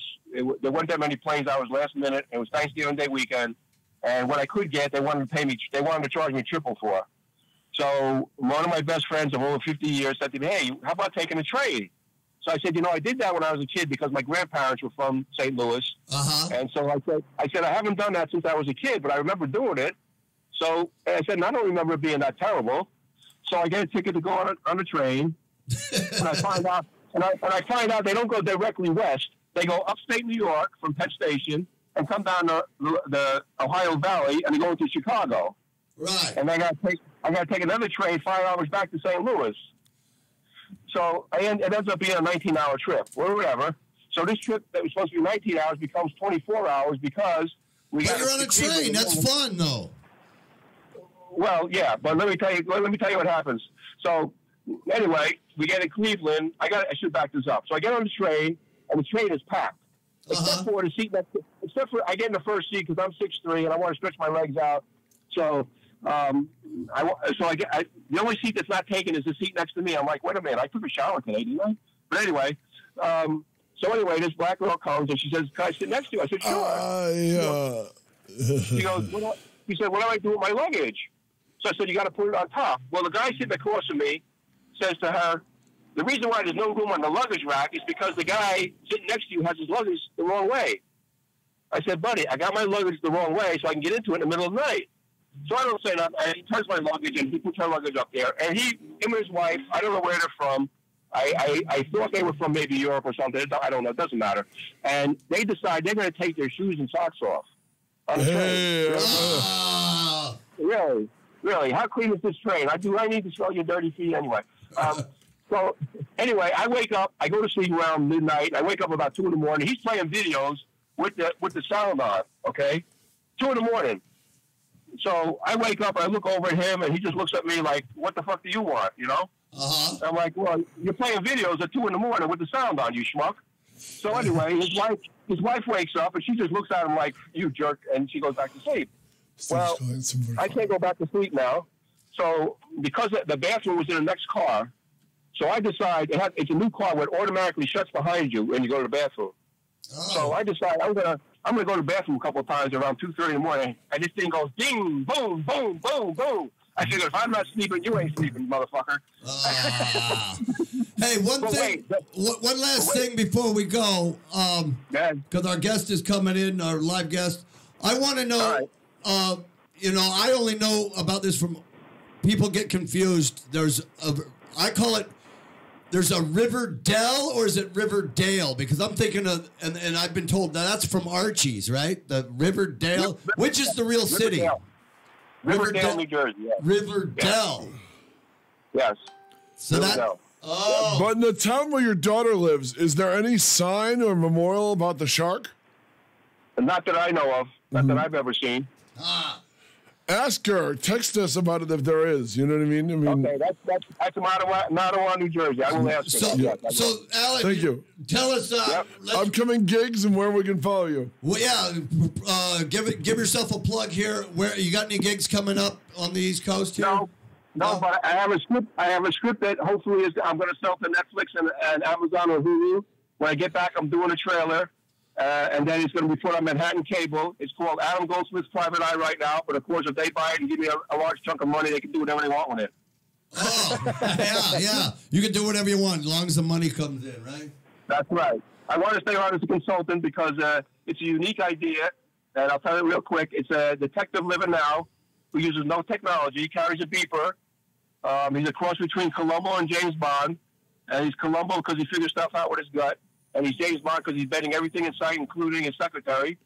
there weren't that many planes. I was last minute. It was Thanksgiving Day weekend. And what I could get, they wanted to charge me triple for. So one of my best friends of over 50 years said to me, hey, how about taking a train? So I said, you know, I did that when I was a kid because my grandparents were from St. Louis. And so I said, I haven't done that since I was a kid, but I remember doing it. So I said, and I don't remember it being that terrible. So I get a ticket to go on the train. And I find out, they don't go directly west. They go upstate New York from Penn Station and come down the Ohio Valley, and they go into Chicago. Right. And I got to take another train 5 hours back to St. Louis. So it ends up being a 19-hour trip, or whatever. So this trip that was supposed to be 19 hours becomes 24 hours because we got. But you're on a train. That's fun, though. Well, yeah, but let me tell you what happens. So anyway, we get to Cleveland. I should back this up. So I get on the train, and the train is packed, except for the seat I get in the first seat because I'm 6'3" and I want to stretch my legs out. So. The only seat that's not taken is the seat next to me. I'm like, wait a minute, I took a shower today, didn't I? But anyway, this black girl comes and she says, can I sit next to you? I said, sure. She goes, he said, what do I do with my luggage? So I said, you got to put it on top. Well, the guy sitting across from me says to her, the reason why there's no room on the luggage rack is because the guy sitting next to you has his luggage the wrong way. I said, buddy, I got my luggage the wrong way so I can get into it in the middle of the night. So I don't say nothing. And he turns my luggage and he puts her luggage up there. And him and his wife, I don't know where they're from. I thought they were from maybe Europe or something. I don't know. It doesn't matter. And they decide they're going to take their shoes and socks off on the train. Really? How clean is this train? I need to smell your dirty feet anyway. So anyway, I wake up. I go to sleep around midnight. I wake up about 2 in the morning. He's playing videos with the sound on. Okay, 2 in the morning. So I wake up, I look over at him, and he just looks at me like, what the fuck do you want, you know? I'm like, well, you're playing videos at 2 in the morning with the sound on, you schmuck. So anyway, his wife wakes up, and she just looks at him like, you jerk, and she goes back to sleep. Well, I can't go back to sleep now. So because the bathroom was in the next car, so I decide, it's a new car where it automatically shuts behind you when you go to the bathroom. So I decide I'm I'm going to go to the bathroom a couple of times around 2:30 in the morning, and this thing goes ding, boom, boom, boom, boom. I figured if I'm not sleeping, you ain't sleeping, motherfucker. Hey, one last thing before we go, because our guest is coming in, our live guest. I want to know, I only know about this from people get confused. There's a Riverdale, or is it Riverdale? Because I'm thinking of, and I've been told that's from Archie's, right? The Riverdale. Which is the real city? Riverdale, New Jersey. Yes. Riverdale. Yes. So Riverdale. But in the town where your daughter lives, is there any sign or memorial about the shark? Not that I know of. Not that I've ever seen. Ask her. Text us about it if there is. You know what I mean? Okay, that's Mattawa, New Jersey. I will ask her. So, Allan, thank you. Tell us upcoming gigs and where we can follow you. Well, yeah, give yourself a plug here. Where you got any gigs coming up on the East Coast here? No, but I have a script. I have a script that hopefully I'm going to sell to Netflix and Amazon or Hulu. When I get back, I'm doing a trailer. And then it's going to be put on Manhattan Cable. It's called Adam Goldsmith's Private Eye right now. But, of course, if they buy it and give me a large chunk of money, they can do whatever they want with it. Oh, yeah. You can do whatever you want as long as the money comes in, right? That's right. I want to stay on as a consultant because it's a unique idea. And I'll tell you real quick. It's a detective living now who uses no technology, carries a beeper. He's a cross between Columbo and James Bond. And he's Columbo because he figures stuff out with his gut. And he's James Bond because he's betting everything in sight, including his secretary.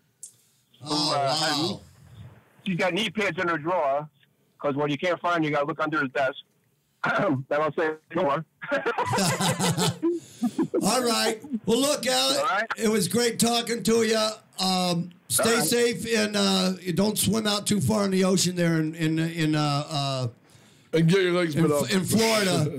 Wow. She's got knee pads in her drawer because when you can't find you got to look under his desk. Then I'll say more. All right. Well, look, Allan, it was great talking to you. Stay safe and don't swim out too far in the ocean there in and get your legs bit off. In Florida.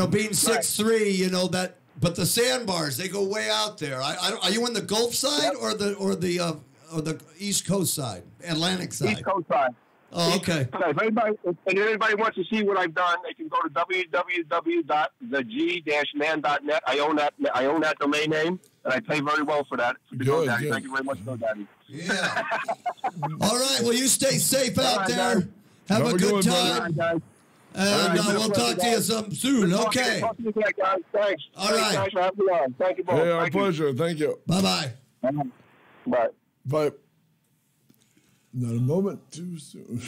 Being 6'3", that. But the sandbars, they go way out there. Are you on the Gulf side or the East Coast side, Atlantic side? East Coast side. Oh, okay. If anybody wants to see what I've done, they can go to www.theg-man.net. I own that domain name, and I pay very well for that. Good. Thank you very much, GoDaddy. Yeah. All right. Well, you stay safe out there. Guys. Have a good time. All right, guys. And we'll talk to you some soon. Okay. Talk to you guys. Thanks. All right. Thanks for having me on. Thank you both. Hey, our pleasure. Thank you. Bye-bye. Bye. Bye. Not a moment too soon.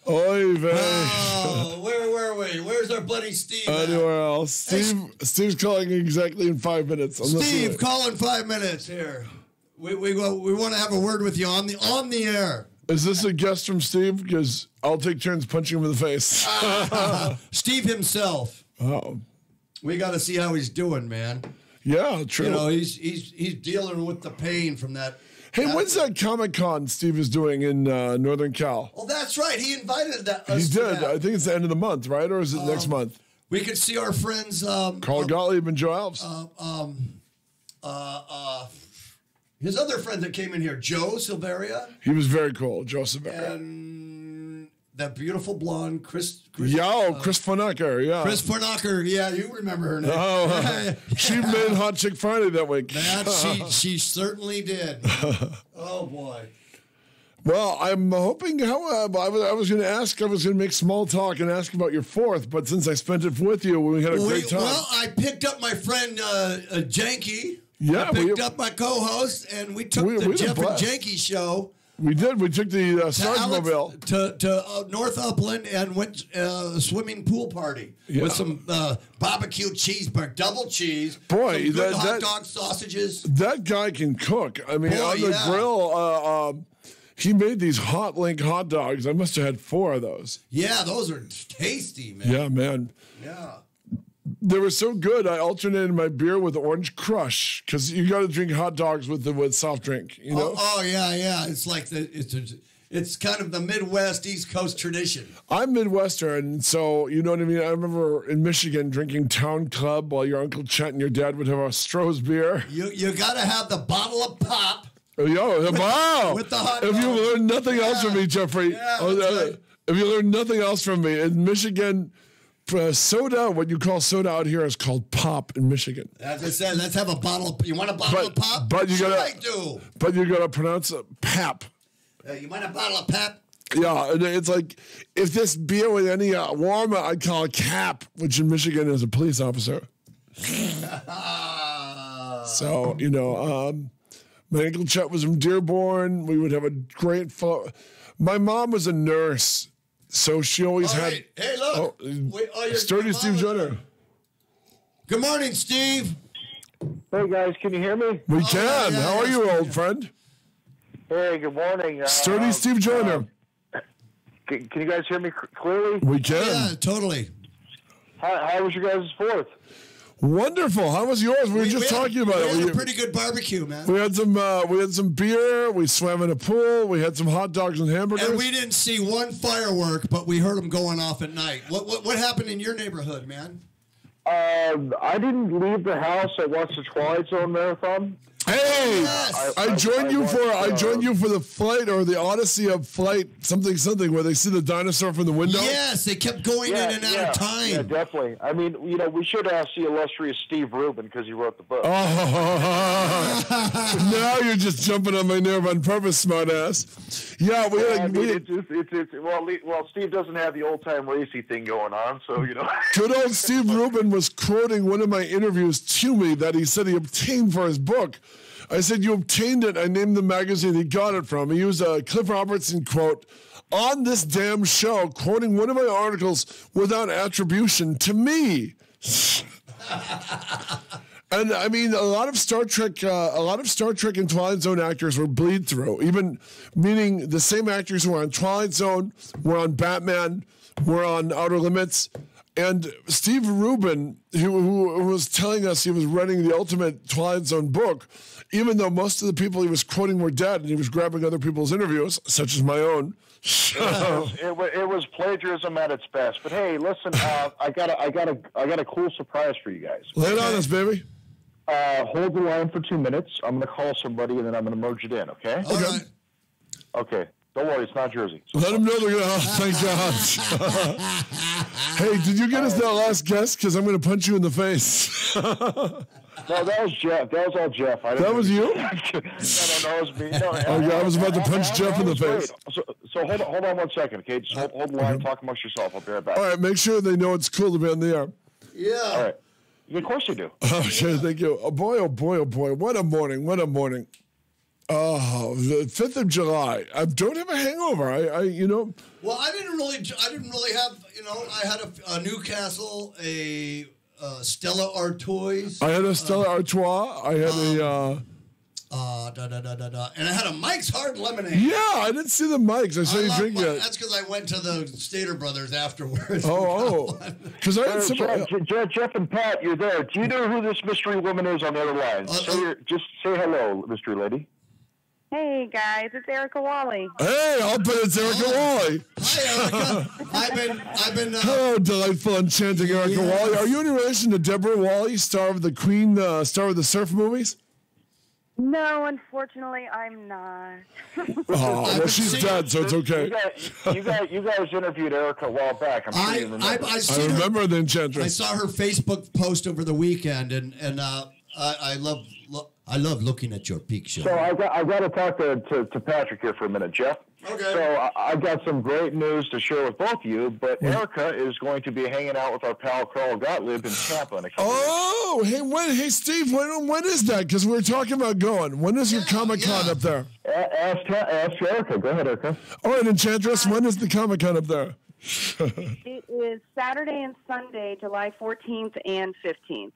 Oy vey. Oh, where were we? Where's our buddy Steve? Anywhere else? Steve's calling exactly in 5 minutes. Steve, call in 5 minutes here. We want to have a word with you on the air. Is this a guest from Steve? Because I'll take turns punching him in the face. Steve himself. Oh. We got to see how he's doing, man. Yeah, true. He's dealing with the pain from that. Hey, when's that Comic-Con Steve is doing in Northern Cal? Oh, that's right. He invited us. He did. I think it's the end of the month, right? Or is it next month? We could see our friends. Carl Gottlieb and Joe Alves. His other friend that came in here, Joe Silveria. He was very cool, Joe Silveria. And that beautiful blonde, Chris Fornacker, yeah. Chris Fornacker, yeah, you remember her name. Oh, she made Hot Chick Friday that week. She certainly did. Oh, boy. Well, I'm hoping I was going to make small talk and ask about your fourth, but since I spent it with you, we had a great time. Well, I picked up my friend Janki. Yeah, I picked up my co-host, and we took the Jeff and Janki show. We did. We took the Starsmobile to North Upland and went swimming pool party with some barbecue cheeseburger, double cheese. Boy, some good hot dog sausages. That guy can cook. I mean, on the grill, he made these hot link hot dogs. I must have had 4 of those. Yeah, those are tasty, man. Yeah, man. Yeah. They were so good. I alternated my beer with Orange Crush because you got to drink hot dogs with soft drink. You know? Oh yeah. It's like it's kind of the Midwest East Coast tradition. I'm Midwestern, so you know what I mean. I remember in Michigan drinking Town Club while your Uncle Chet and your dad would have a Stroh's beer. You got to have the bottle of pop. Wow! With the hot dog. If you learn nothing else from me, Jeffrey, right. If you learn nothing else from me in Michigan. Soda, what you call soda out here, is called pop in Michigan. As I said, let's have a bottle. You want a bottle of pop? But you gotta, I do. But you gotta pronounce it pap. You want a bottle of pap? Yeah, and it's like if this beer with any warmer, I'd call it cap, which in Michigan is a police officer. So my Uncle Chet was from Dearborn. We would have a great My mom was a nurse, so she always had. Right. Hey, look. Sturdy Steve Joyner. Good morning, Steve. Hey, guys, can you hear me? We can. How are you, old friend? Hey, good morning. Sturdy Steve Joyner. Can you guys hear me clearly? We can. Yeah, totally. How was your guys' 4th? Wonderful. How was yours? We were just talking about it. We had a pretty good barbecue, man. We had some beer. We swam in a pool. We had some hot dogs and hamburgers. And we didn't see one firework, but we heard them going off at night. What happened in your neighborhood, man? I didn't leave the house. I watched the Twilight Zone marathon. Hey, Yes. I joined you for the flight or the Odyssey of Flight something where they see the dinosaur from the window. Yes, they kept going in and out of time. Yeah, definitely. I mean, we should ask the illustrious Steve Rubin because he wrote the book. Oh, now you're just jumping on my nerve on purpose, smartass. Yeah, well, Steve doesn't have the old time racy thing going on, so Good old Steve Rubin was quoting one of my interviews to me that he said he obtained for his book. I said, you obtained it. I named the magazine he got it from. He used a Cliff Robertson quote on this damn show, quoting one of my articles without attribution to me. And I mean, a lot of Star Trek and Twilight Zone actors were bleed through, even meaning the same actors who were on Twilight Zone, were on Batman, were on Outer Limits. And Steve Rubin, who was telling us he was writing the ultimate Twilight Zone book, even though most of the people he was quoting were dead, and he was grabbing other people's interviews, such as my own. It was plagiarism at its best. But hey, listen, I got a cool surprise for you guys. Lay it on us, baby. Hold the line for 2 minutes. I'm going to call somebody, and then I'm going to merge it in. Okay? All right. Okay. Don't worry, it's not Jersey. Let them know they're going to. Oh, thank God. Hey, did you get us that last guess? Because I'm going to punch you in the face. No, that was Jeff. That was all Jeff. That was you? No, that was me. No, I was about to punch Jeff in the face. So hold on 1 second, okay? Just hold the line. Talk amongst yourself. I'll be right back. All right, make sure they know it's cool to be on the air. Yeah. All right. Of course you do. Oh, sure, thank you. Oh boy, oh boy, oh boy. What a morning. What a morning. Oh, the 5th of July. I don't have a hangover. Well, I didn't really have, I had a Newcastle, a Stella Artois. I had a Stella Artois. I had and I had a Mike's Hard Lemonade. Yeah, I didn't see the Mike's. I saw you drink it. That's because I went to the Stater Brothers afterwards. Because I had some. Jeff and Pat, you're there. Do you know who this mystery woman is on the other line? Just say hello, mystery lady. Hey guys, it's Erica Wally. Hey, I'll bet it's Erica Wally. Hi, Erica. I've been. Hello, delightful, enchanting Erica Wally. Are you in relation to Deborah Wally, star of the Queen, star of the Surf movies? No, unfortunately, I'm not. Oh, well, she's dead, so it's okay. You guys interviewed Erica a while back. I'm sure you remember. I remember the Enchantress. I saw her Facebook post over the weekend, and I love looking at your picture. So I got to talk to Patrick here for a minute, Jeff. Okay. So I got some great news to share with both of you, but Erica is going to be hanging out with our pal Carl Gottlieb in Tampa in a couple weeks. Hey, Steve, when is that? Because we were talking about going. When is your Comic-Con up there? Ask Erica. Go ahead, Erica. All right, Enchantress, when is the Comic-Con up there? It is Saturday and Sunday, July 14th and 15th.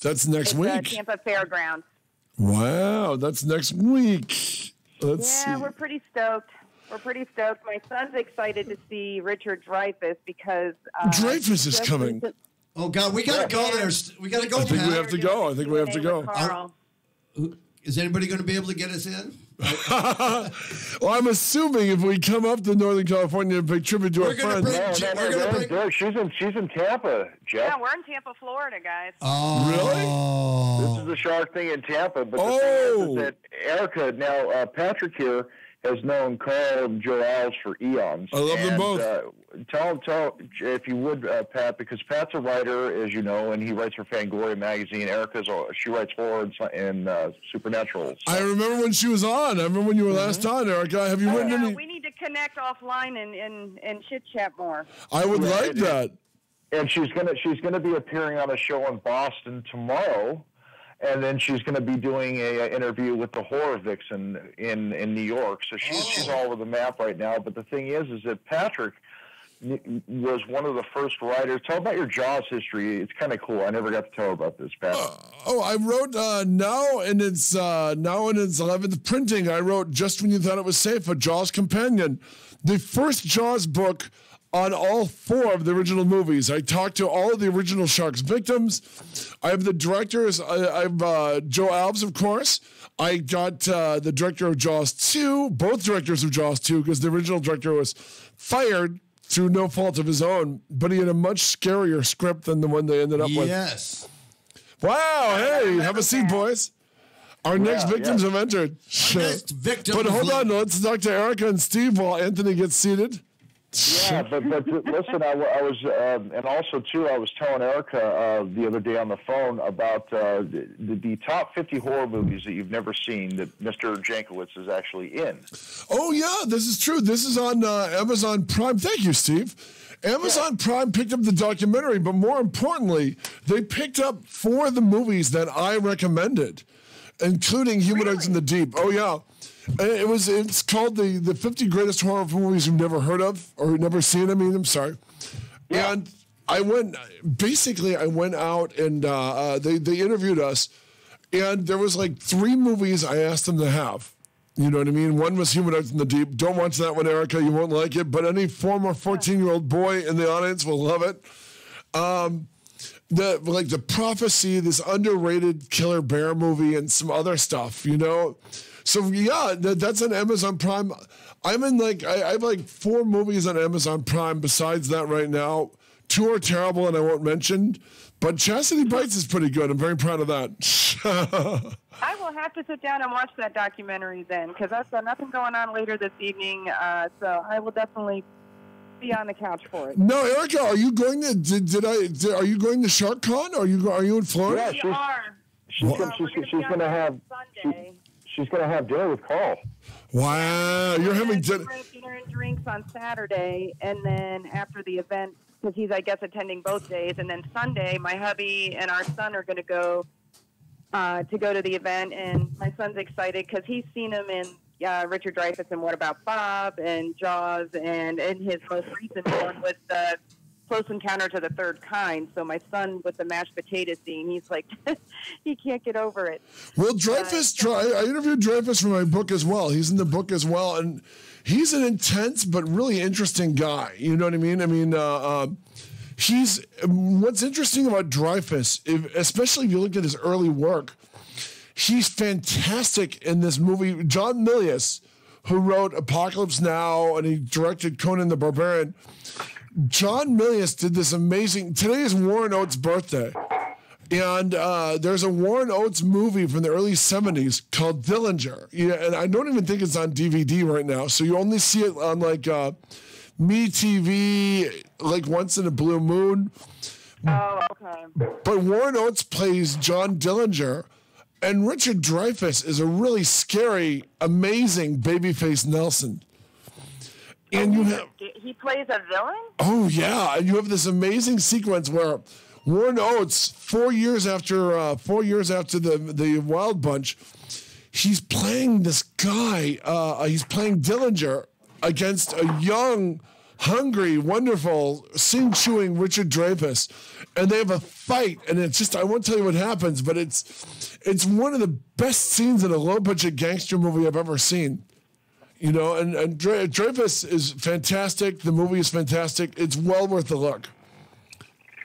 That's next week. Tampa Fairgrounds. Wow, that's next week. Let's see. We're pretty stoked. My son's excited to see Richard Dreyfuss because Dreyfuss is coming. Oh God, we gotta go there. We gotta go. I think we have to go. Is anybody going to be able to get us in? Well, I'm assuming if we come up to Northern California and pay tribute to our friends. She's in Tampa, Jeff. Yeah, we're in Tampa, Florida, guys. Oh. Really? This is the Shark thing in Tampa. But the thing is that Erica, now Patrick here has known Carl and Joe Alves for eons. I love them both. Tell if you would, Pat, because Pat's a writer, as you know, and he writes for Fangoria magazine. She writes horror and supernatural. I remember when she was on. I remember when you were last on, Erica. Have you written any? We need to connect offline and chit chat more. I would like that. And she's gonna be appearing on a show in Boston tomorrow. And then she's going to be doing an interview with the horror vixen in New York. So she's all over the map right now. But the thing is that Patrick was one of the first writers. Tell about your Jaws history. It's kind of cool. I never got to tell her about this, Pat. I wrote now in its 11th printing. I wrote Just When You Thought It Was Safe, a Jaws companion, the first Jaws book on all 4 of the original movies. I talked to all of the original Sharks victims. I have the directors. I have Joe Alves, of course. I got the director of Jaws 2, both directors of Jaws 2, because the original director was fired through no fault of his own, but he had a much scarier script than the one they ended up with. Yes. Wow, hey, have a seat, boys. Our next victims have entered. Next victim. But hold on, let's talk to Erica and Steve while Anthony gets seated. Yeah, but listen, I was, and also too, I was telling Erica the other day on the phone about the top 50 horror movies that you've never seen that Mr. Jankowitz is actually in. Oh yeah, this is true. This is on Amazon Prime. Thank you, Steve. Amazon Prime picked up the documentary, but more importantly, they picked up 4 of the movies that I recommended, including Humanoids in the Deep. Oh yeah. It's called the 50 greatest horror movies you've never heard of or never seen. I'm sorry. Yeah. And I went out and they interviewed us, and there was like 3 movies I asked them to have. You know what I mean? One was Humanoids in the Deep. Don't watch that one, Erica. You won't like it. But any former 14-year-old boy in the audience will love it. The Prophecy, this underrated killer bear movie, and some other stuff. You know. So yeah, that's on Amazon Prime. I'm in I have like 4 movies on Amazon Prime besides that right now. 2 are terrible and I won't mention, but Chastity Bites is pretty good. I'm very proud of that. I will have to sit down and watch that documentary then, because I've got nothing going on later this evening. So I will definitely be on the couch for it. No, Erica, are you going to? Are you going to SharkCon? Are you in Florida? Yeah, she's going to have Sunday. She's going to have dinner with Carl. Wow, you're having dinner and drinks on Saturday, and then after the event, because he's, I guess, attending both days, and then Sunday, my hubby and our son are going to go to the event, and my son's excited because he's seen him in Richard Dreyfuss and What About Bob and Jaws, and in his most recent one with the Close Encounter to the Third Kind. So my son, with the mashed potato scene, he's like, he can't get over it. Well, Dreyfuss, I interviewed Dreyfuss for my book as well. He's in the book as well, and he's an intense but really interesting guy. You know what I mean? What's interesting about Dreyfuss, especially if you look at his early work, he's fantastic in this movie. John Milius, who wrote Apocalypse Now, and he directed Conan the Barbarian. John Milius did this amazing. Today is Warren Oates' birthday, and there's a Warren Oates movie from the early '70s called Dillinger. Yeah, and I don't even think it's on DVD right now, so you only see it on MeTV, like once in a blue moon. Oh, okay. But Warren Oates plays John Dillinger, and Richard Dreyfuss is a really scary, amazing babyface Nelson. And he plays a villain? Oh, yeah. And you have this amazing sequence where Warren Oates, 4 years after the Wild Bunch, he's playing this guy. He's playing Dillinger against a young, hungry, wonderful, scene-chewing Richard Dreyfuss. And they have a fight. And it's just, I won't tell you what happens, but it's one of the best scenes in a low-budget gangster movie I've ever seen. You know, and Dreyfuss is fantastic. The movie is fantastic. It's well worth the look.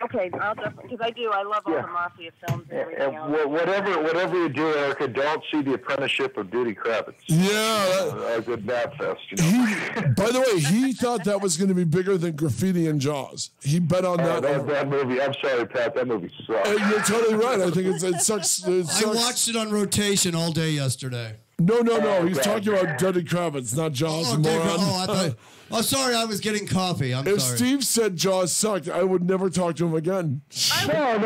Okay, I'll definitely, because I love all the mafia films and everything else. Whatever you do, Erica, don't see The Apprenticeship of Duty Kravitz. Yeah. A good bad fest. You know? By the way, he thought that was going to be bigger than Graffiti and Jaws. He bet on that. That movie, I'm sorry, Pat, that movie sucks. You're totally right. I think it sucks. I watched it on rotation all day yesterday. No. He's talking about Denny Kravitz, not Jaws. I thought. Sorry, I was getting coffee. I'm if sorry. Steve said Jaws sucked, I would never talk to him again. No.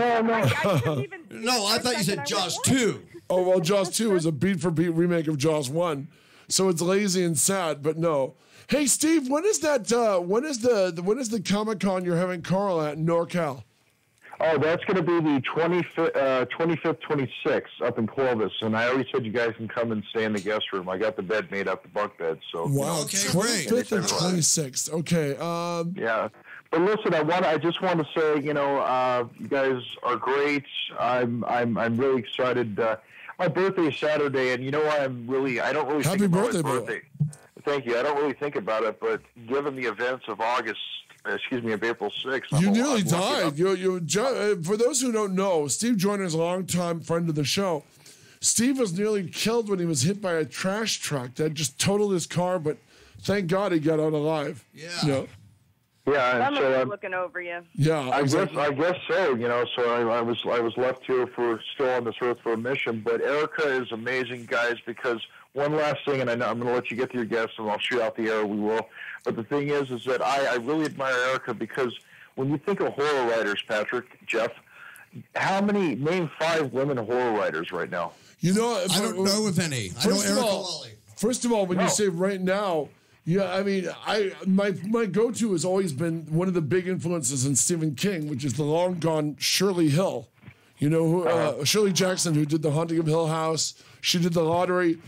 No, I thought you said Jaws 2. Oh, well, Jaws 2 is a beat-for-beat remake of Jaws 1. So it's lazy and sad, but no. Hey, Steve, when is when is the Comic-Con you're having Carl at in NorCal? Oh, that's going to be the 25th, 26th up in Clovis. And I already said you guys can come and stay in the guest room. I got the bed made up, the bunk bed. So wow, okay, 25th and 26th. Okay. Yeah. But listen, I just want to say, you guys are great. I'm really excited. My birthday's Saturday, and I don't really Happy think about birthday, my birthday. Thank you. I don't really think about it, but given the events of April 6th. You nearly died. For those who don't know, Steve Joyner is a longtime friend of the show. Steve was nearly killed when he was hit by a trash truck that just totaled his car, but thank God he got out alive. Yeah. Yeah, I'm so looking over you. Yeah, I exactly. guess so. So I was left here still on this earth for a mission. But Erica is amazing, guys. Because one last thing, and I know I'm going to let you get to your guests, and I'll shoot out the air. We will. But the thing is that I really admire Erica because when you think of horror writers, Patrick, Jeff, name 5 women horror writers right now? I don't know of any. I know Erica Lawley. First of all, when you say right now. Yeah, I mean, my go-to has always been one of the big influences in Stephen King, which is the long gone Shirley Hill. Shirley Jackson, who did The Haunting of Hill House. She did The Lottery.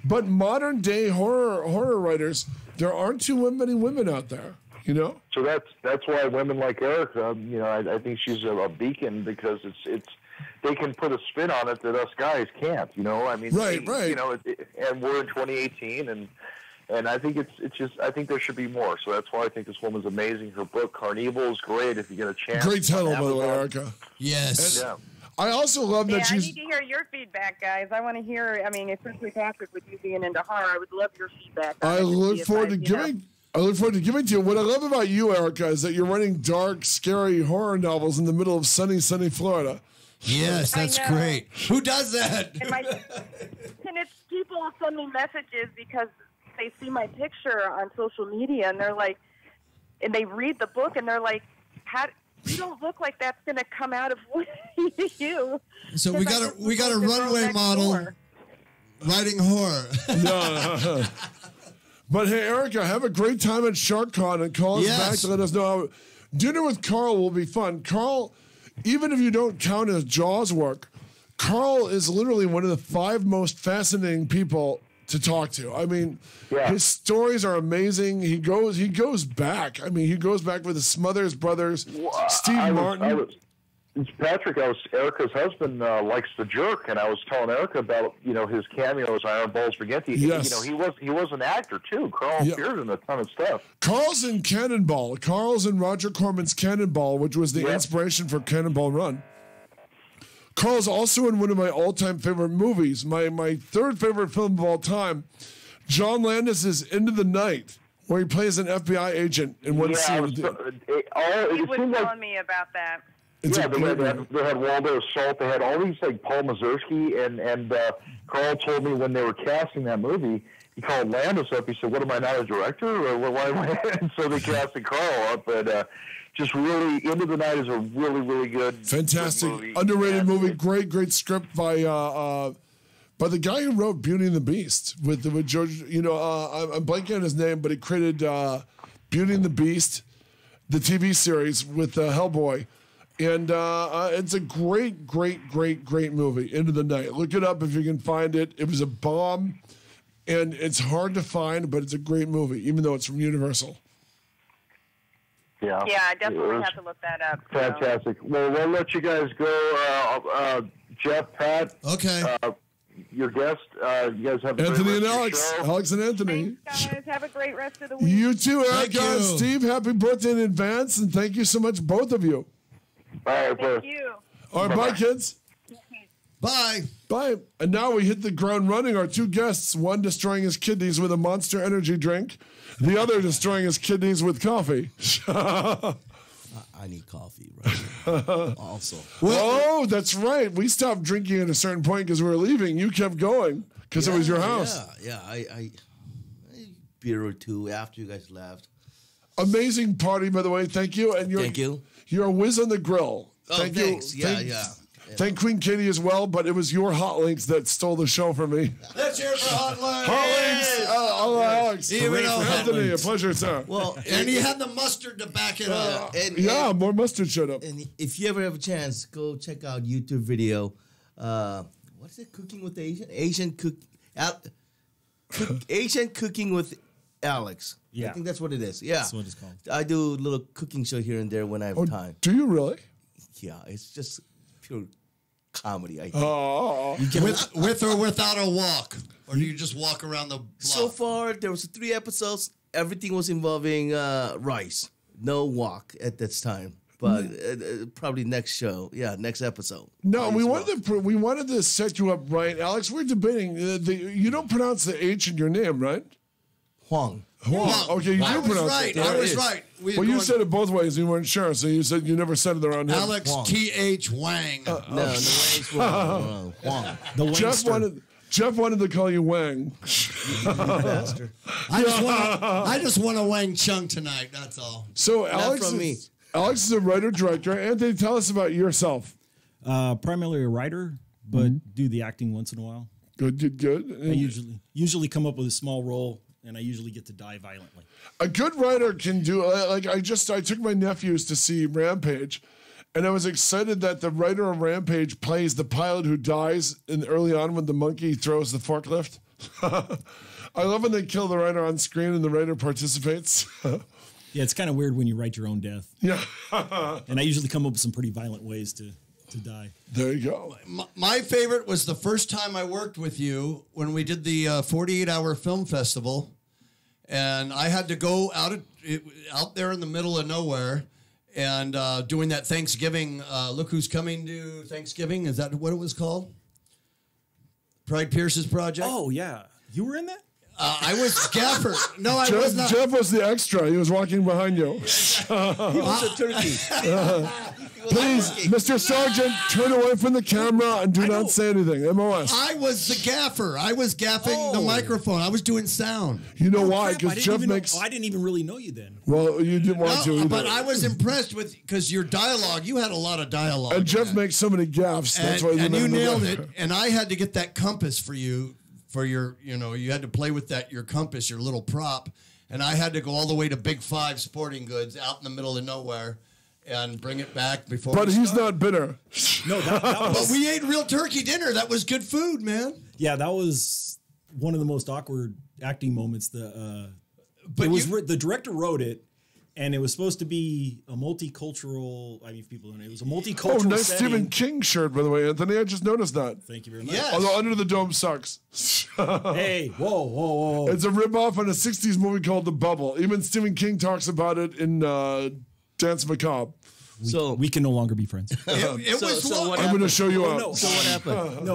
But modern day horror writers, there aren't too many women out there. So that's why women like Erica, I think she's a beacon because it's they can put a spin on it that us guys can't. I mean, right. And we're in 2018 and I think I think there should be more. So that's why I think this woman's amazing. Her book, Carnival, is great if you get a chance. Great title, by the way, Erica. Yes. Yeah. I also love that I she's... need to hear your feedback, guys. I want to hear, especially Patrick, with you being into horror, I would love your feedback. I look forward to giving to you. What I love about you, Erica, is that you're writing dark, scary horror novels in the middle of sunny Florida. Yes, that's great. Who does that? And it's people send me messages because they see my picture on social media and they're like, and they read the book and they're like, you don't look like that's going to come out of you. So we got a runway model writing horror. No. But hey, Erica, have a great time at SharkCon and call us back to let us know how. Dinner with Carl will be fun. Carl, even if you don't count his Jaws work, Carl is literally one of the 5 most fascinating people to talk to. I mean, his stories are amazing. He goes back. I mean, he goes back with the Smothers Brothers, Steve Martin. Patrick, Erica's husband likes The Jerk, and I was telling Erica about his cameo as Iron Balls Spaghetti. Yes. He was an actor too. Carl appeared in a ton of stuff. Carl's in Cannonball. Carl's in Roger Corman's Cannonball, which was the inspiration for Cannonball Run. Carl's also in one of my all-time favorite movies, my 3rd favorite film of all time, John Landis's Into the Night, where he plays an FBI agent in one scene. He was telling me about that. They had Waldo Salt. They had all these like Paul Mazursky and Carl told me when they were casting that movie, he called Landis up. He said, "What am I not a director? Or why am I?" And so they casted Carl up. But just really, Into the Night is a really, really good, fantastic, good movie. underrated movie. Great script by the guy who wrote Beauty and the Beast with George. I'm blanking on his name, but he created Beauty and the Beast, the TV series with Hellboy. And it's a great movie, Into the Night. Look it up if you can find it. It was a bomb, and it's hard to find, but it's a great movie, even though it's from Universal. Yeah, I definitely have to look that up. Fantastic. Well, we'll let you guys go. Jeff, Pat. Okay. Your guest. You guys have a Anthony great and rest of Alex. your show. Alex and Anthony. Thanks, guys. Have a great rest of the week. You too, Erica. you. Steve, happy birthday in advance, and thank you so much, both of you. All right, Thank you. All right, bye, kids. Bye. Bye. And now we hit the ground running. Our 2 guests, one destroying his kidneys with a Monster Energy drink, the other destroying his kidneys with coffee. I need coffee right now. Also. Oh, that's right. We stopped drinking at a certain point because we were leaving. You kept going. because it was your house. Yeah. I a beer or two after you guys left. Amazing party, by the way. Thank you. And Thank you. You're a whiz on the grill. Oh, Thank thanks. you. Yeah. Thank Queen Katie as well, but it was your hot links that stole the show from me. Let's hear it for Hot Links. Hot links. Alex. Even though Anthony, a pleasure, sir. Well, and he had the mustard to back it up. More mustard showed up. And if you ever have a chance, go check out YouTube video. What's it? Cooking with Asian cooking with Alex. Yeah. I think that's what it is. Yeah, That's what it's called. I do a little cooking show here and there when I have time. Do you really? Yeah, it's just pure comedy. I think. Oh. With or without a walk? Or do you just walk around the block? So far, there was 3 episodes. Everything was involving rice. No walk at this time. But probably next show. Yeah, next episode. No, we wanted to set you up right. Alex, we're debating. You don't pronounce the H in your name, right? Hwang. Hwang. Okay, you do pronounce it. I was right. Well, you said it both ways. You weren't sure, so you said you never said it around him. Alex Hwang. T.H. Wang. No, Wang's Hwang. Hwang. The Jeff wanted to call you Wang. Bastard. I just want a Wang Chung tonight. That's all. So Alex from me. Alex is a writer-director. Anthony, tell us about yourself. Primarily a writer, but do the acting once in a while. Good. I usually come up with a small role, and I usually get to die violently. A good writer can do I took my nephews to see Rampage, and I was excited that the writer of Rampage plays the pilot who dies early on when the monkey throws the forklift. I love when they kill the writer on screen and the writer participates. Yeah, it's kind of weird when you write your own death. Yeah. And I usually come up with some pretty violent ways to die. There you go. My favorite was the first time I worked with you when we did the 48-hour film festival, and I had to go out there in the middle of nowhere and doing that Thanksgiving. Look Who's Coming to Thanksgiving. Is that what it was called? Pride Pierce's project. Oh yeah, you were in that. I was gaffer. No, I was not. Jeff was the extra. He was walking behind you. He was a turkey. Please, Mr. Sergeant, turn away from the camera and do not say anything. MOS. I was the gaffer. I was gaffing the microphone. I was doing sound. You know why? Crap, I Because didn't Jeff even makes. I didn't even really know you then. Well, you didn't want to either. But I was impressed with because your dialogue. You had a lot of dialogue. And Jeff makes so many gaffes. That's why. And you nailed it. And I had to get that compass for you. For your, you had to play with your compass, your little prop. And I had to go all the way to Big 5 Sporting Goods out in the middle of nowhere and bring it back before But we he's start. not bitter. No, that But was. we ate real turkey dinner. That was good food, man. Yeah, that was one of the most awkward acting moments. The director wrote it, and it was supposed to be a multicultural. I mean, people in it. It was a multicultural. Oh, nice setting. Stephen King shirt, by the way, Anthony. I just noticed that. Thank you very much. Yes. Although Under the Dome sucks. Hey, whoa. It's a ripoff on a 60s movie called The Bubble. Even Stephen King talks about it in Dance Macabre. So We can no longer be friends. It was so what I'm going to happened? show you out. no. So what happened?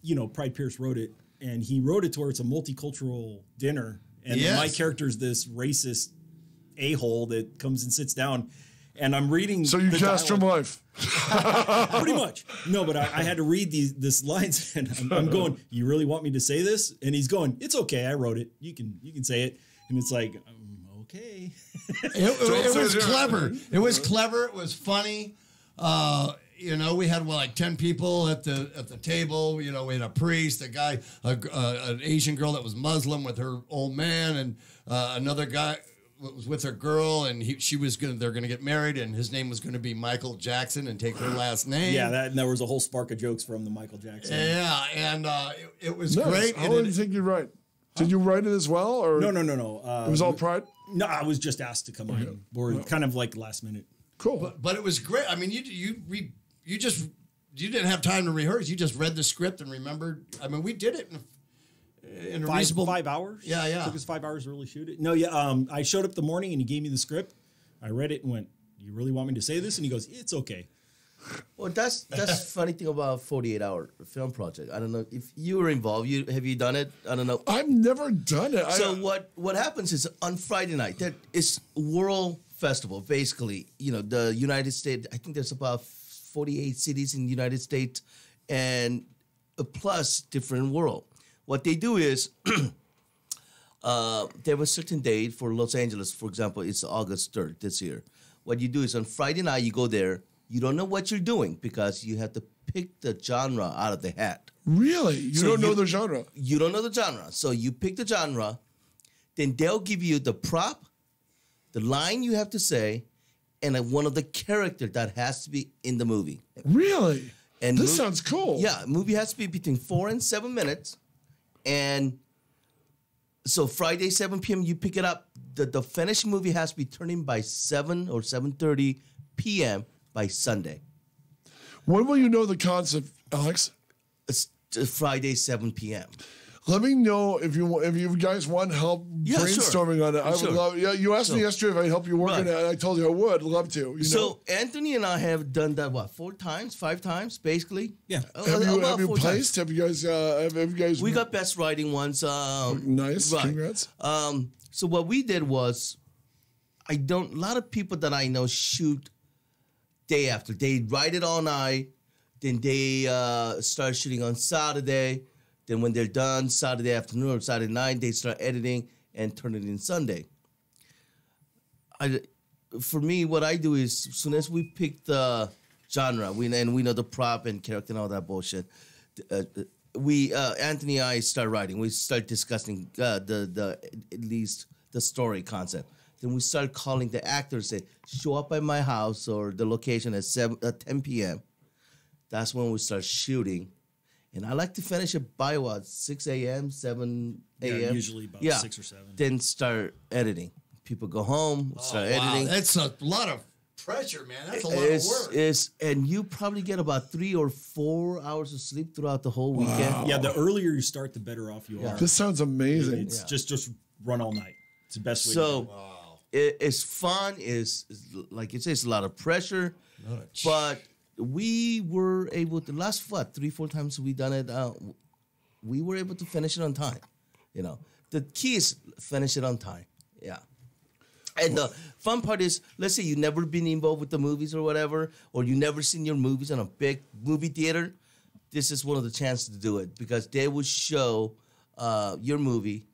The Pride Pierce wrote it, and he wrote it to where it's a multicultural dinner, and Yes. my character's this racist a-hole that comes and sits down, and I'm reading. So you the cast from dialogue. life. Pretty much. No, but I had to read this lines, and I'm going, you really want me to say this? And he's going, it's okay, I wrote it. You can say it. And it's like, okay. It was clever. It was clever. It was funny. We had like 10 people at the table. We had a priest, a guy, an Asian girl that was Muslim with her old man, and another guy was with her girl, and they're gonna get married, and his name was gonna be Michael Jackson and take her last name. Yeah, and there was a whole spark of jokes from the Michael Jackson. Yeah, and it was Nice. great. How and long did you think you write? Did you write it as well? Or No. It was all Pride? No, I was just asked to come on, or kind of like last minute. Cool. But it was great. I mean, you didn't have time to rehearse. You just read the script and remembered. I mean, we did it in a reasonable 5 hours. Yeah. It took us 5 hours to really shoot it. No, yeah. I showed up the morning and he gave me the script. I read it and went, "You really want me to say this?" And he goes, "It's okay." Well, that's funny thing about 48-hour film project. I don't know if you were involved. Have you done it? I don't know. I've never done it. So what happens is on Friday night there is World Festival. Basically, the United States. I think there's about 48 cities in the United States, and plus different world. What they do is there was a certain date for Los Angeles, for example, it's August 3rd this year. What you do is on Friday night, you go there. You don't know what you're doing because you have to pick the genre out of the hat. Really? You don't know the genre? You don't know the genre. So you pick the genre, then they'll give you the prop, the line you have to say, and one of the characters that has to be in the movie. Really? And this sounds cool. Yeah, movie has to be between 4 and 7 minutes. And so Friday, 7 p.m., you pick it up. The finished movie has to be turned in by 7 or 7:30 p.m. by Sunday. When will you know the concept, Alex? It's Friday, 7 p.m. Let me know if you guys want help brainstorming on it. I would love. Yeah, you asked me yesterday if I'd help you work on it, and I told you I would. Love to. So Anthony and I have done that 4 times, 5 times, basically. Yeah. Have you placed? Have you guys? We got best writing ones. Nice. Right. Congrats. So what we did was, a lot of people that I know shoot day after. They write it all night, then they start shooting on Saturday. Then when they're done Saturday afternoon or Saturday night, they start editing and turn it in Sunday. For me, what I do is as soon as we pick the genre, we know the prop and character and all that bullshit, Anthony and I start writing. We start discussing at least the story concept. Then we start calling the actors, say, show up at my house or the location at 10 p.m. That's when we start shooting. And I like to finish it by 6 a.m., 7 a.m. Yeah, usually about 6 or 7. Then start editing. People go home, start editing. That's a lot of pressure, man. That's a lot of work. And you probably get about 3 or 4 hours of sleep throughout the whole weekend. Yeah, the earlier you start, the better off you are. This sounds amazing. It's just run all night. It's the best way to do it. It's fun. It's like you say, it's a lot of pressure. But we were able to, last 3-4 times we done it, we were able to finish it on time. The key is finish it on time. Yeah. And the fun part is, let's say you've never been involved with the movies or whatever, or you never seen your movies in a big movie theater. This is one of the chances to do it because they will show your movie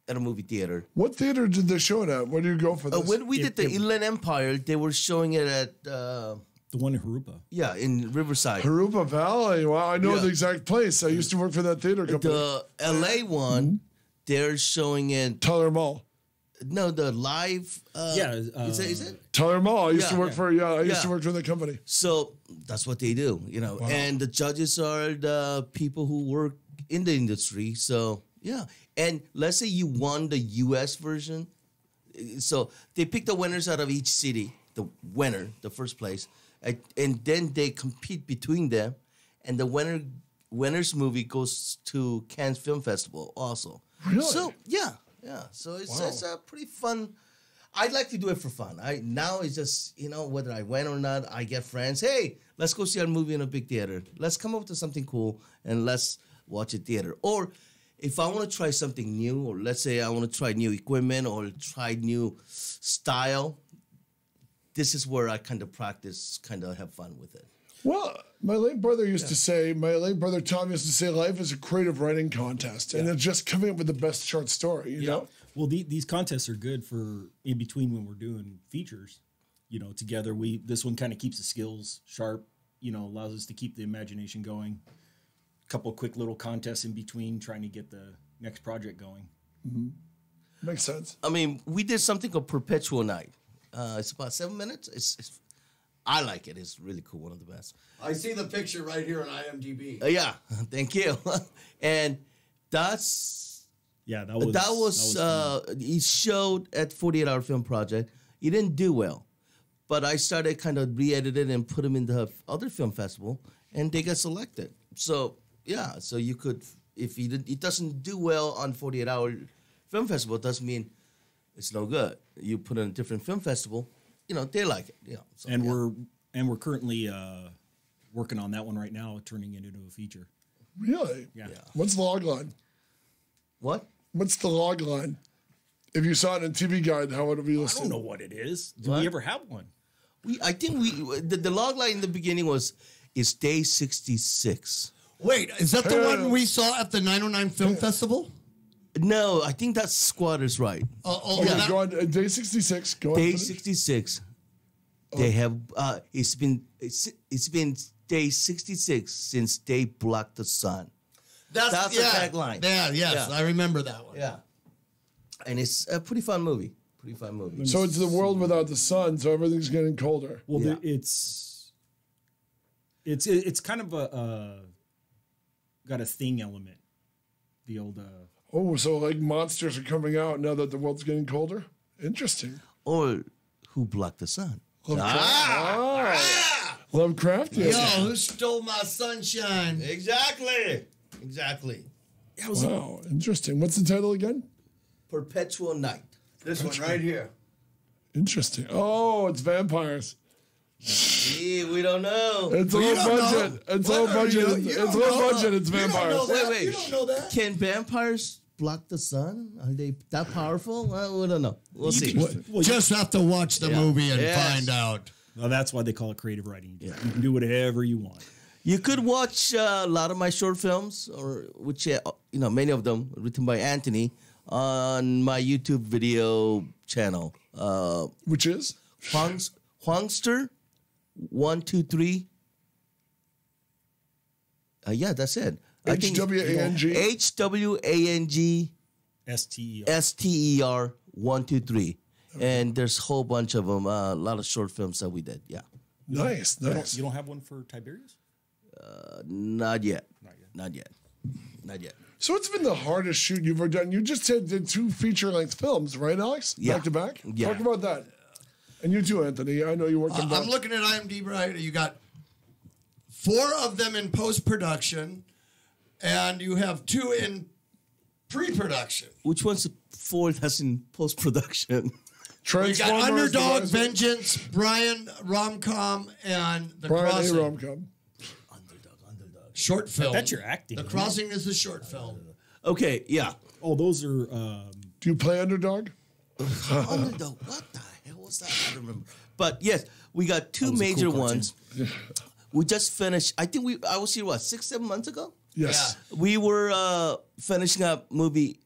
at a movie theater. What theater did they show it at? Where do you go for this? When we did the Inland Empire, they were showing it at... the one in Harupa. Yeah, in Riverside. Harupa Valley. Wow, I know the exact place. I used to work for that theater company. The LA one, they're showing it... Tyler Mall. No, the live... is it? Tyler Mall. I used to work for the company. So that's what they do, Wow. And the judges are the people who work in the industry. So, yeah. And let's say you won the U.S. version. So they pick the winners out of each city, the winner, the first place. And then they compete between them. And the winner's movie goes to Cannes Film Festival also. Really? So, yeah. So it's a pretty fun. I like to do it for fun. Now it's just, whether I win or not, I get friends. Hey, let's go see our movie in a big theater. Let's come up with something cool and let's watch a theater. Or if I want to try something new, or let's say I want to try new equipment or try new style, this is where I kind of practice, kind of have fun with it. Well, my late brother Tom used to say, life is a creative writing contest, and it's just coming up with the best short story, you know? Well, these contests are good for in between when we're doing features, together. This one kind of keeps the skills sharp, allows us to keep the imagination going. A couple quick little contests in between trying to get the next project going. Mm-hmm. Makes sense. I mean, we did something called Perpetual Night. It's about 7 minutes. I like it. It's really cool. One of the best. I see the picture right here on IMDb. Yeah, thank you. And that's... Yeah, that was he showed at 48 Hour Film Project. He didn't do well. But I started kind of re-edited and put him in the other film festival, and they got selected. So, yeah, so you could... If it doesn't do well on 48 Hour Film Festival, it doesn't mean it's no good. You put it in a different film festival, they like it. So, we're currently working on that one right now, turning it into a feature. Really? Yeah. What's the log line? What? What's the log line? If you saw it in TV Guide, how would it be listed? I don't know what it is. Do we ever have one? I think the log line in the beginning is day 66. Wait, is that the one we saw at the 909 Film Festival? No, I think that's Squatters Right. Okay, go on. Day 66. Go on. Day finish. 66. They have it's been day 66 since they blocked the sun. That's the tagline. Yeah, yes, Yeah. I remember that one. Yeah, and it's a pretty fun movie. So it's the world without the sun, so everything's getting colder. Well, Yeah. it's kind of got a thing element. The old Oh, so like monsters are coming out now that the world's getting colder? Interesting. Or Who Blocked the Sun? Lovecraft? Yo, who stole my sunshine? Exactly. Wow, interesting. What's the title again? Perpetual Night. This one right here. Interesting. Oh, it's vampires. Gee, we don't know. It's low budget. It's low budget. It's low budget. It's vampires. Wait. You don't know that. Can vampires block the sun? Are they that powerful? Well, we don't know. We'll see. Just have to watch the movie and find out. well, that's why they call it creative writing. You can do whatever you want. You could watch a lot of my short films, or which many of them written by Anthony, on my YouTube video channel. Which is? Hwangster 123. Yeah, that's it. H-W-A-N-G? H-W-A-N-G STER. S-T-E-R 123. And there's a whole bunch of them, a lot of short films that we did. Yeah. Nice. You don't have one for Tiberius? Not yet. So it's been the hardest shoot you've ever done. You just did 2 feature-length films, right, Alex? Yeah. Back to back? Yeah. Talk about that. And you too, Anthony. I know you worked on both. I'm looking at IMDb right. You got 4 of them in post-production, and you have 2 in pre-production. Which one's the 4 that's in post-production? We got Underdog, Vengeance, Brian, Rom-Com, and The Crossing. A rom-com. Short film. That's your acting. The Crossing is a short film. Okay, yeah. Oh, those are. Do you play Underdog? Underdog. What the hell was that? I don't remember. But yes, we got 2 major ones. We just finished. I was here, 6-7 months ago? Yes. We were finishing up movie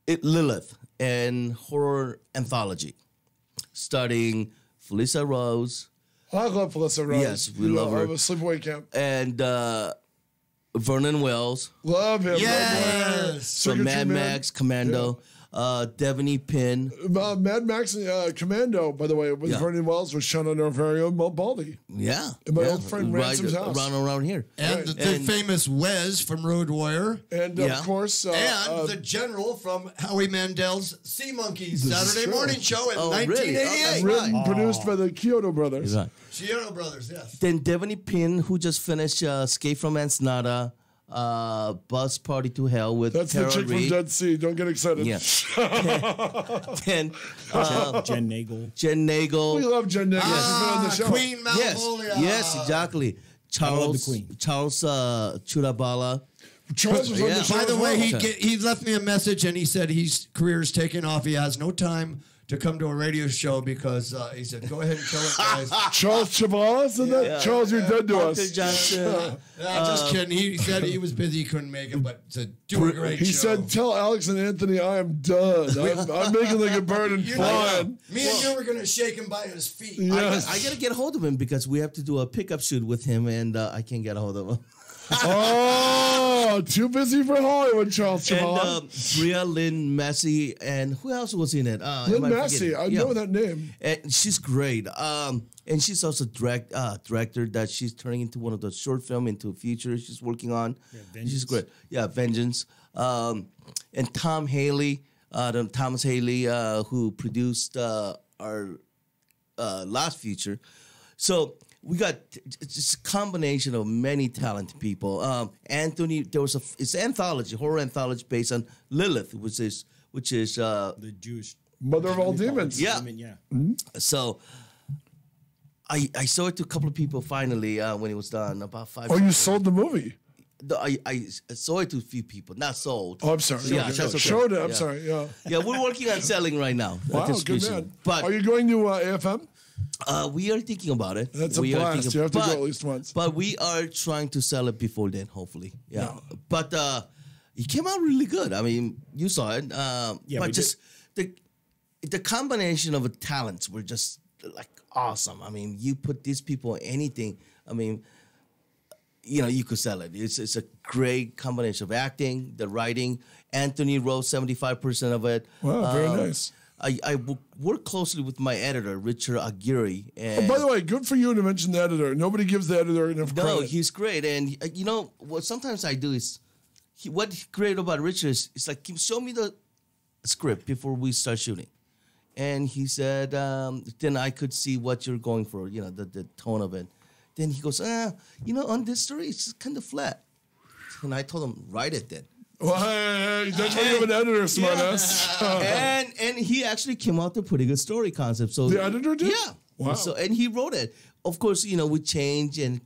Lilith, and horror anthology, starting Felissa Rose. I love Felissa Rose. Yes, we love her. I have a sleepaway camp. And Vernon Wells. Love him. Yes. From Mad Max, Commando. Devaney Pinn. Mad Max Commando, by the way, with Vernon Wells, was shown on our very own Baldy. Yeah. In my old friend Ransom's house. Around here. And the famous Wes from Road Warrior. And of course... and the General from Howie Mandel's Sea Monkeys Saturday morning show in 1988. Written, produced by the Kyoto brothers. Right. Kyoto brothers, yes. Then Devaney Pinn, who just finished Escape from Ensenada, Bus Party to Hell with That's Tara the chick Reid. from Dead Sea. Don't get excited. Yeah. Then Jen Nagel. Jen Nagel. We love Jen Nagel. She's been on the show. Queen Malvolia. Yes, exactly. Charles Churabala. Charles was on the show. By the as way, well. he left me a message and he said his career's taken off. He has no time to come to a radio show because he said, "Go ahead and kill it, guys." Charles Chavala, isn't that? Charles, you're dead to Parker us. Johnson. Just kidding. He said he was busy, couldn't make it, but to do a great He show. said, "Tell Alex and Anthony I am done. I'm making like a bird and flying." Me and you were going to shake him by his feet. Yes. I got to get a hold of him because we have to do a pickup shoot with him, and I can't get a hold of him. Oh, too busy for Hollywood, Charles Chavala. And Bria Lynn Massey, and who else was in it? Lynn Massey, I know that name. And she's great. And she's also director that she's turning into one of the short film into a feature she's working on. She's great. Yeah, Vengeance. And Thomas Haley, who produced our last feature. So we got just a combination of many talented people. Anthony, it's an anthology, horror anthology based on Lilith, which is The Jewish Mother of all demons. Yeah. demon, yeah. So I saw it to a couple of people finally when it was done about 5. Oh, you sold the movie? I saw it to a few people, not sold. Oh, I'm sorry. Yeah, Okay. that's okay. Showed it. I'm Yeah. sorry. Yeah. Yeah, we're working on selling right now. Wow, good Distribution. man. But are you going to AFM? We are thinking about it. That's a we blast. You have to go at least once. But we are trying to sell it before then, hopefully. Yeah. But it came out really good. I mean, you saw it. But just the combination of talents were just like awesome. I mean, you put these people in anything. I mean, you could sell it. It's a great combination of acting, the writing. Anthony wrote 75% of it. Wow, very nice. I work closely with my editor, Richard Aguirre. And by the way, good for you to mention the editor. Nobody gives the editor enough credit. No, he's great. And, what sometimes I do is, what's great about Richard is, it's like, show me the script before we start shooting. And he said, then I could see what you're going for, the tone of it. Then he goes, on this story, it's kind of flat. And I told him, write it then. Well, hey, that's why you have an editor, smartass. And he actually came out with a pretty good story concept. So the editor did? Yeah. Wow. So, and he wrote it. Of course, we changed and,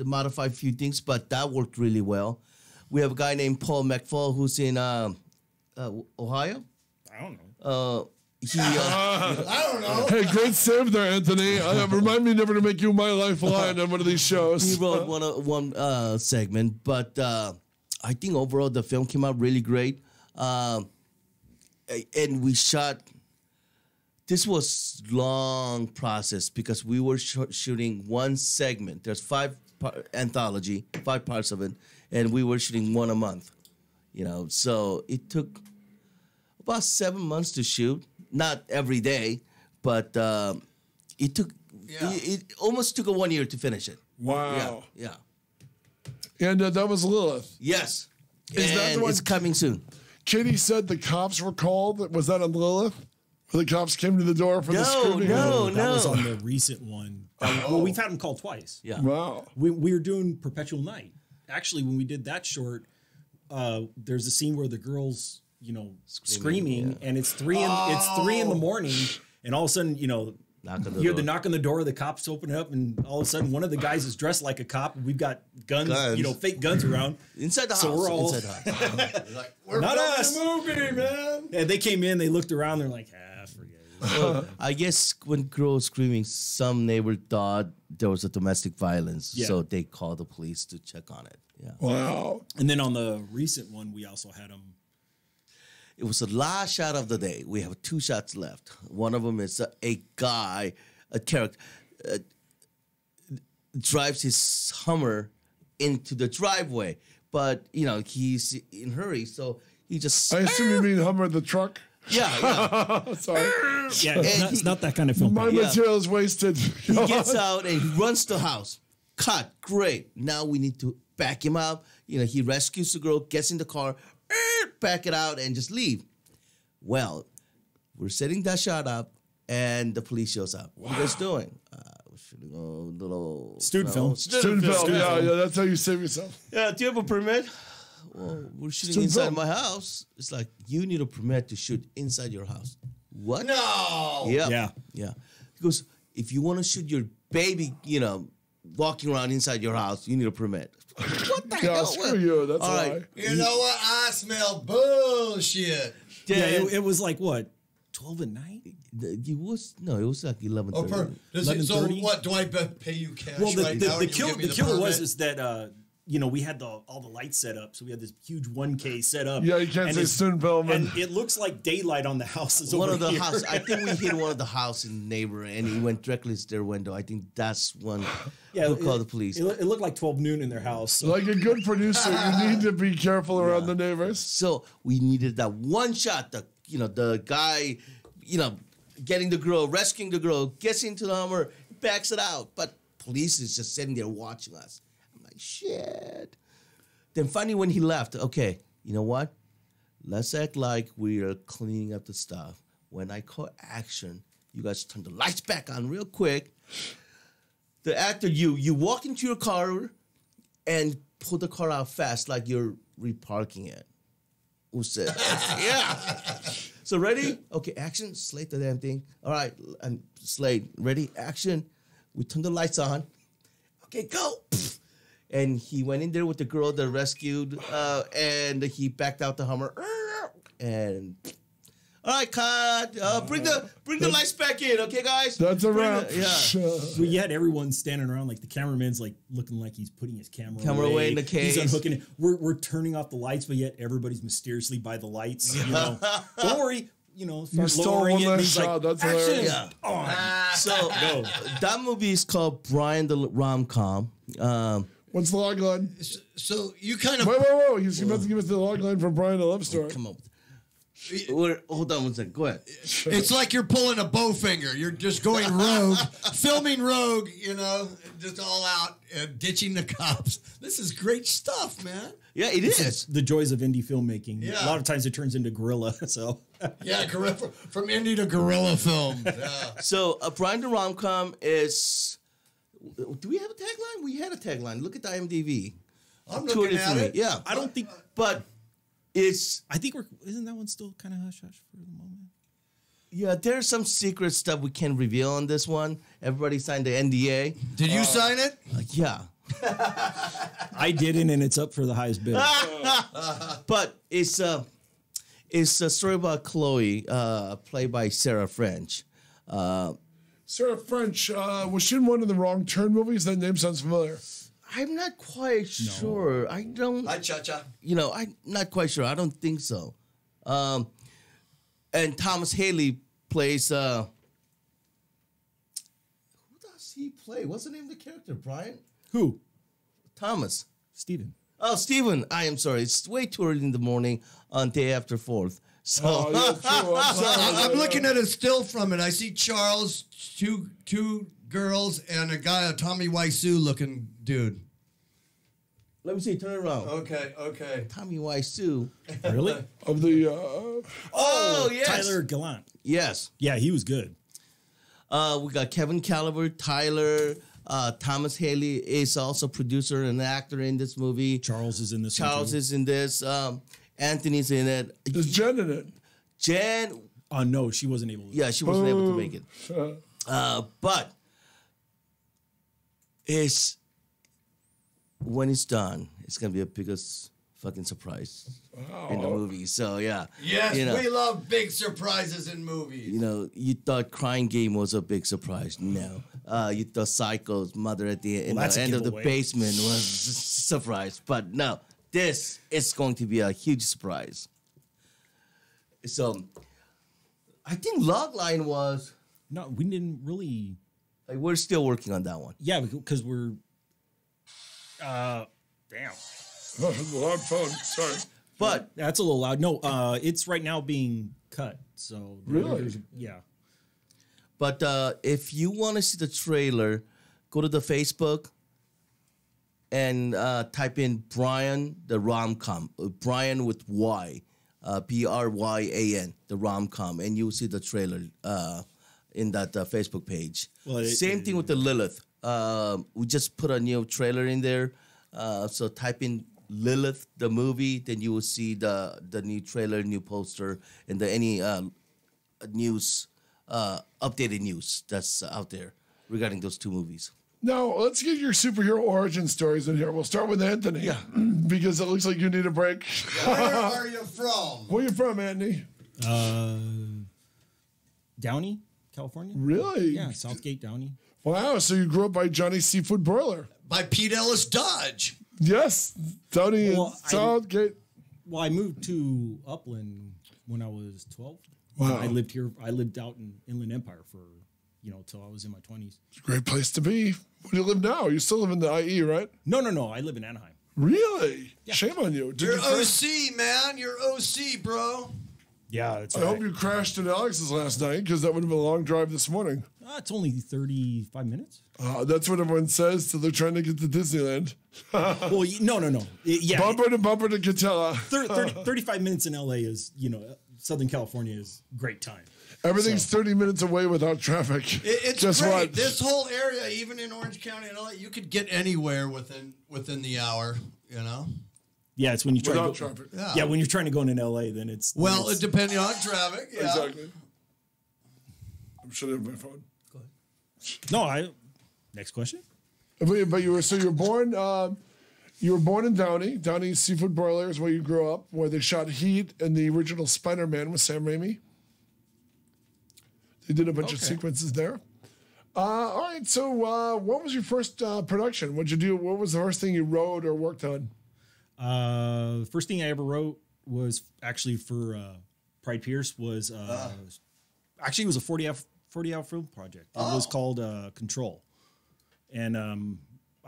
modify a few things, but that worked really well. We have a guy named Paul McFall who's in Ohio. I don't know. I don't know. Hey, great save there, Anthony. Remind me never to make you my lifeline on one of these shows. He wrote one segment, but I think overall the film came out really great. And we shot. This was long process because we were shooting one segment. There's 5 anthology, 5 parts of it, and we were shooting one a month. So it took about 7 months to shoot. Not every day, but it took. Yeah. It almost took 1 year to finish it. Wow. Yeah. And that was Lilith. Yes. Is that the one? It's coming soon. Katie said the cops were called. Was that on Lilith? Where the cops came to the door for the scrutiny? No. That was on the recent one. Well, we've had them called twice. Yeah. Wow. We were doing Perpetual Night. Actually, when we did that short, there's a scene where the girls, screaming, and it's 3 in the morning, and all of a sudden, you hear the knock on the door, the cops open it up, and all of a sudden one of the guys is dressed like a cop. We've got guns. Fake guns around. Inside the house. So we're all inside the house. Like, we're not us. The movie, man. And they came in, they looked around, they're like, forget it. Well, I guess when girls screaming, some neighbor thought there was a domestic violence, so they called the police to check on it. Yeah. Wow. And then on the recent one, we also had them. It was the last shot of the day. We have 2 shots left. One of them is a guy, a character, drives his Hummer into the driveway. But, he's in a hurry, so he just... I assume you mean Hummer the truck? Yeah. Sorry. Yeah, it's not that kind of film. My material is wasted. He gets out and he runs to the house. Cut. Great. Now we need to back him up. He rescues the girl, gets in the car, back it out, and just leave. Well, we're setting that shot up, and the police shows up. What are you guys doing? We're shooting a little... Student film. Student film. Yeah, that's how you save yourself. Yeah, do you have a permit? Well, we're shooting Student inside film. my house. It's like, you need a permit to shoot inside your house. What? No. Yeah. He goes, if you want to shoot your baby, walking around inside your house, you need a permit. What the hell? Screw you. That's all a right. lie. You know what? I smell bullshit. Yeah, it was like what, 12 at night? It was like 11:30. So 11:30? what? Do I pay you cash Well, right now? the and you'll give me killer was permit? is that we had all the lights set up, so we had this huge 1K set up. Yeah, you can't say student film. And it looks like daylight on the houses. One over of the here. house. I think we hit one of the house in neighbor, and he went directly to their window. I think that's when we'll call the police. It looked like 12 noon in their house. So. Like a good producer, you need to be careful around the neighbors. So we needed that one shot. The guy, getting the girl, rescuing the girl, gets into the Hummer, backs it out, but police is just sitting there watching us. I'm like, shit. Then finally, when he left, okay, you know what? Let's act like we are cleaning up the stuff. When I call action, you guys turn the lights back on real quick. The actor, you walk into your car and pull the car out fast like you're reparking it. Who said? Yeah. So ready? Okay, action. Slate the damn thing. All right, and Slate. Ready? Action. We turn the lights on. Okay, go. And he went in there with the girl that rescued, and he backed out the Hummer. And All right, cut. Bring the lights back in, okay, guys? That's a wrap. Well, you had everyone standing around, like the cameraman's like looking like he's putting his camera away in the case. He's unhooking it. We're turning off the lights, but yet everybody's mysteriously by the lights. You know, don't worry. You know, You start stole lowering one it. And last he's shot. like, That's action. hilarious. Yeah. So that movie is called Brian the Rom-Com. What's the log line? So you kind of Whoa. He's about to give us the log line from Brian the Love Story. Come on. Hold on one second. Go ahead. it's like you're pulling a bowfinger. You're just going rogue, filming rogue, you know, just all out and ditching the cops. This is great stuff, man. Yeah, it is. The joys of indie filmmaking. Yeah. A lot of times it turns into guerrilla. So Yeah, from indie to guerrilla film. Yeah. So Brian the Rom-Com is... Do we have a tagline? We had a tagline. Look at the IMDb. I'm Toured looking for at me. it. Yeah. I don't think. But it's... I think isn't that one still kind of hush hush for the moment? Yeah, there's some secret stuff we can't reveal on this one. Everybody signed the NDA. Did you sign it? Yeah. I didn't, and it's up for the highest bid. But it's a story about Chloe, played by Sarah French. Sarah French, was she in one of the Wrong Turn movies? That name sounds familiar. I'm not quite sure. I don't... Hi, Cha-Cha. You know, I'm not quite sure. I don't think so. And Thomas Haley plays... who does he play? What's the name of the character, Brian? Who? Thomas. Steven. Oh, Steven. I am sorry. It's way too early in the morning on day after 4th. So, Oh, yeah, true. I'm sorry. I'm looking at a still from it. I see Charles, two girls, and a guy, a Tommy Wiseau looking dude. let me see. Turn it around. Okay. Tommy Wiseau. Really? Of the Oh, yes. Tyler Gallant. Yes. Yeah, he was good. We got Kevin Caliber, Tyler, Thomas Haley is also producer and actor in this movie. Charles is in this one, Charles too. is in this. Anthony's in it. there's Jen in it. Jen, No, she wasn't able to. yeah, she wasn't able to make it. But when it's done, it's gonna be a biggest fucking surprise in the movie. So yeah, Yes, you know, we love big surprises in movies. you know, you thought Crying Game was a big surprise. No, you thought Psycho's mother at the Well, that's a end of the giveaway. basement was a surprise. But no, this is going to be a huge surprise. So I think Logline was. No, we didn't really. Like, we're still working on that one. Yeah, because we're. Damn. Oh, the loud phone. Sorry. But That's a little loud. No, it's right now being cut. So Really? Yeah. But if you want to see the trailer, go to the Facebook and type in Brian the Rom-Com. Brian with Y, Bryan, the Rom-Com, and you'll see the trailer in that Facebook page. Well, Same thing with the Lilith. We just put a new trailer in there. So type in Lilith, the movie, then you will see the new trailer, new poster, and any news, updated news that's out there regarding those two movies. Now, let's get your superhero origin stories in here. We'll start with Anthony. Yeah. Because it looks like you need a break. Where are you from? Where you from, Anthony? Downey, California. Really? Yeah, Southgate, Downey. Wow, so you grew up by Johnny's Seafood Broiler. By Pete Ellis Dodge. Yes, Downey and Well, Southgate. Well, I moved to Upland when I was 12. Wow. I lived here. I lived out in Inland Empire for, till I was in my 20s. It's a great place to be. Where do you live now? You still live in the IE, right? No. I live in Anaheim. Really? Shame on you. Did You're you crash- OC, man. You're OC, bro. Yeah, that's I hope you crashed at Alex's last night because that would have been a long drive this morning. It's only 35 minutes. That's what everyone says till they're trying to get to Disneyland. Well, no. Yeah, Bumper to Catella. 35 minutes in LA is, Southern California is great time. Everything's 30 minutes away without traffic. It's Just great. what? This whole area, even in Orange County and LA, you could get anywhere within the hour, Yeah, it's when you try Without to go, traffic. Yeah. when you're trying to go in LA, then it's Well, depending on traffic. Yeah. Exactly. I'm shutting off my phone. no. Next question. But you were born. You were born in Downey. Downey Seafood Broiler is where you grew up, where they shot Heat and the original Spider-Man with Sam Raimi. They did a bunch of sequences there. All right, so what was your first production? What'd you do? What was the first thing you wrote or worked on? The first thing I ever wrote was actually for Pride Pierce. Was actually it was a 40-hour film project. It was called Control, and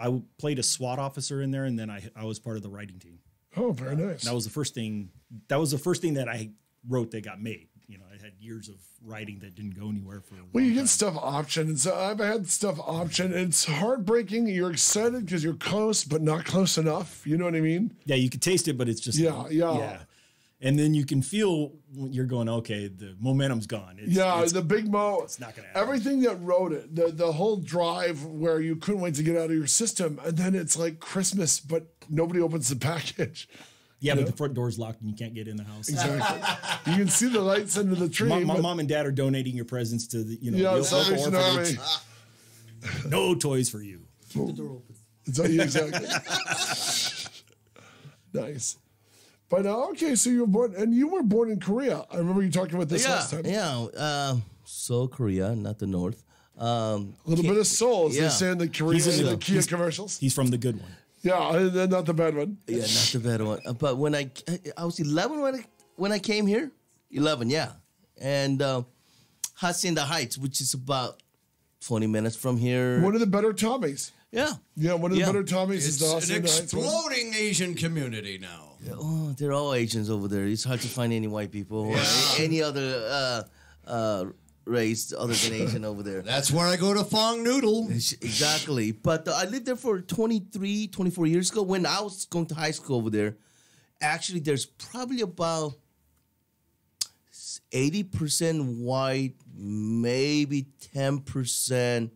I played a SWAT officer in there, and then I was part of the writing team. Oh, very nice. That was the first thing. That was the first thing that I wrote that got made. You know, I had years of writing that didn't go anywhere for. Well, you get stuff optioned, and so I've had stuff optioned, and it's heartbreaking. You're excited because you're close, but not close enough. You know what I mean? Yeah, you can taste it, but it's just yeah. And then you can feel when you're going, okay, the momentum's gone. It's the big mo. It's not gonna happen. Everything that wrote it, the whole drive where you couldn't wait to get out of your system, and then it's like Christmas, but nobody opens the package. Yeah, but the front door's locked and you can't get in the house. Exactly. You can see the lights under the tree. My mom and dad are donating your presents to the the local Salvation orphanage. Army. No toys for you. Keep the door open. Exactly. Nice. But okay, so you were born in Korea. I remember you talking about this last time. Yeah, Seoul, Korea, not the North. A little bit of Seoul, as they say in the Kia commercials. He's from the good one. Yeah, not the bad one. Yeah, not the bad one. But when I was 11 when I came here, 11, yeah, and Hacienda Heights, which is about 20 minutes from here. One of the better Tommies. Yeah. Yeah, one of the better Tommies is the It's an Hacienda Heights one. exploding Asian community now. Oh, they're all Asians over there. It's hard to find any white people or any other race other than Asian over there. That's where I go to Hwang Noodle. Exactly. But I lived there for 23, 24 years ago. When I was going to high school over there, actually there's probably about 80% white, maybe 10%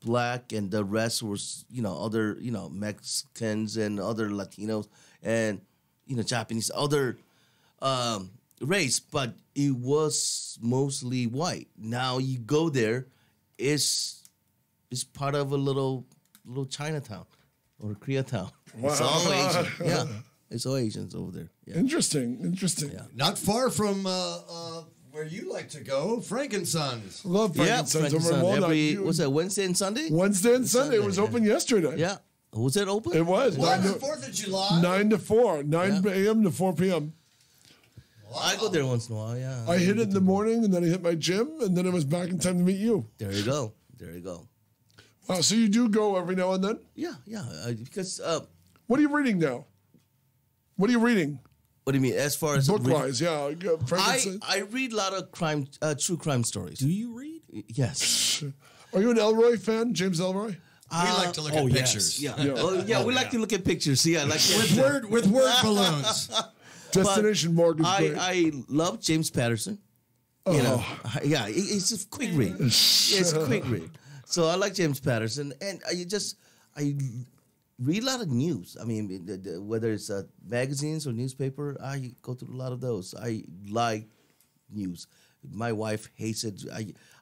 black, and the rest was, other, Mexicans and other Latinos and, Japanese, other race, but it was mostly white. Now you go there, it's part of a little Chinatown or Koreatown. Wow. It's all Asian. Yeah, it's all Asians over there. Yeah. Interesting. Yeah. Not far from where you like to go, Frankensons. Love Frankenstein's over in Frankenstein. Walnut. Was that Wednesday and Sunday? Wednesday and Sunday. It was open yesterday. Yeah. Was it open? It was. What? The 4th of July? 9 to 4. 9 a.m. to 4 p.m. Wow. I go there once in a while, yeah. I hit it in the morning, and then I hit my gym, and then I was back in time to meet you. There you go. There you go. Wow, so you do go every now and then? Yeah. Because What are you reading now? What are you reading? what do you mean? As far as Book-wise, yeah. Frankenstein. I read a lot of true crime stories. Do you read? Yes. Are you an Elroy fan, James Elroy? We like to look at pictures. Yeah. We like to look at pictures. Yeah, like With word balloons. Destination Mortgage great. I love James Patterson. You know, it's a quick read. It's a quick read. So I like James Patterson, and I read a lot of news. I mean, whether it's magazines or newspaper, I go through a lot of those. I like news. My wife hates it.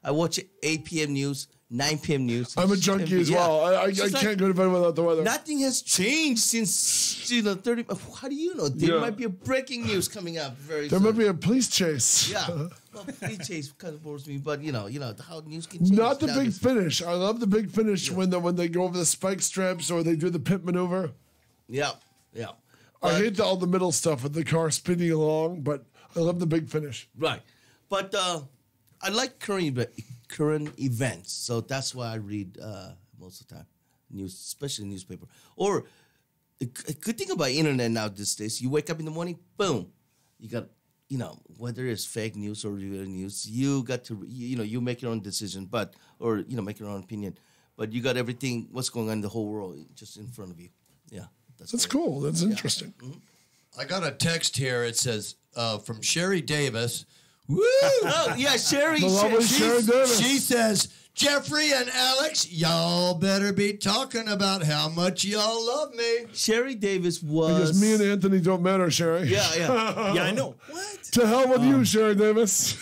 I watch 8 p.m. news, 9 p.m. news. I'm a junkie as well. I can't go to bed without the weather. Nothing has changed since 30. How do you know? There might be a breaking news coming up very soon. There might be a police chase. Yeah. Well, police chase kind of bores me, but you know how news can change. Not the big finish. I love the big finish when they go over the spike strips or they do the pit maneuver. Yeah. I hate all the middle stuff with the car spinning along, but I love the big finish. Right. But I like current events, so that's why I read most of the time news, especially newspaper. Or a good thing about internet now these days, you wake up in the morning, boom, you got whether it's fake news or real news, you got to you make your own decision, or make your own opinion, but you got everything what's going on in the whole world just in front of you. Yeah, that's cool. That's interesting. Mm-hmm. I got a text here. It says from Sherry Davis. Woo! Oh, yeah, Sherry. Sherry Davis. She says, Jeffrey and Alex, y'all better be talking about how much y'all love me. Sherry Davis was... Because me and Anthony don't matter, Sherry. Yeah. Yeah, I know. What? To hell with you, Sherry Davis.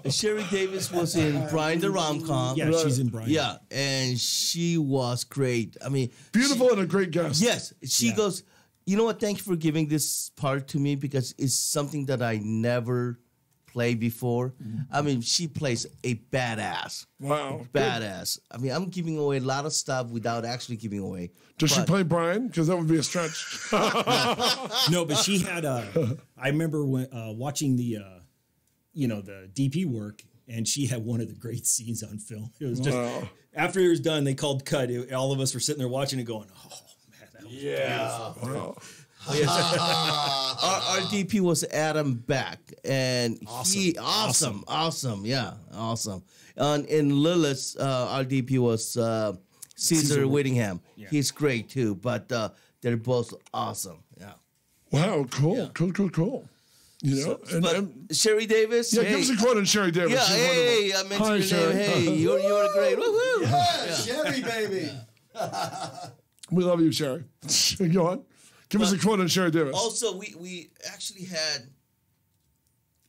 Sherry Davis was in Brian the Rom-Com. Yeah, she's in Brian. Yeah, and she was great. I mean... Beautiful and a great guest. Yes. She goes, you know what, thank you for giving this part to me because it's something that I never played before. I mean, she plays a badass. Wow. Badass. I mean, I'm giving away a lot of stuff without actually giving away. Does she But- play Brian? Because that would be a stretch. No, but she had I remember when watching the the DP work, and she had one of the great scenes on film. It was just after it was done, they called cut. All of us were sitting there watching it, going, "Oh man, that was beautiful." Wow. Oh, yes. our DP was Adam Back, and he awesome, yeah, awesome. And in Lilith, our DP was Caesar Whittingham. Yeah. He's great too, but they're both awesome. Yeah. Wow, cool. Cool. You know, But Sherry Davis, yeah, hey. give us a quote on Sherry Davis. Yeah, She's hey, I wonderful. mentioned Hi, your name. Sherry. Hey, you're great. Woo-hoo. Yeah, Sherry, baby. We love you, Sherry. Go on. Give us a quote on Sherry Davis. Also, we actually had,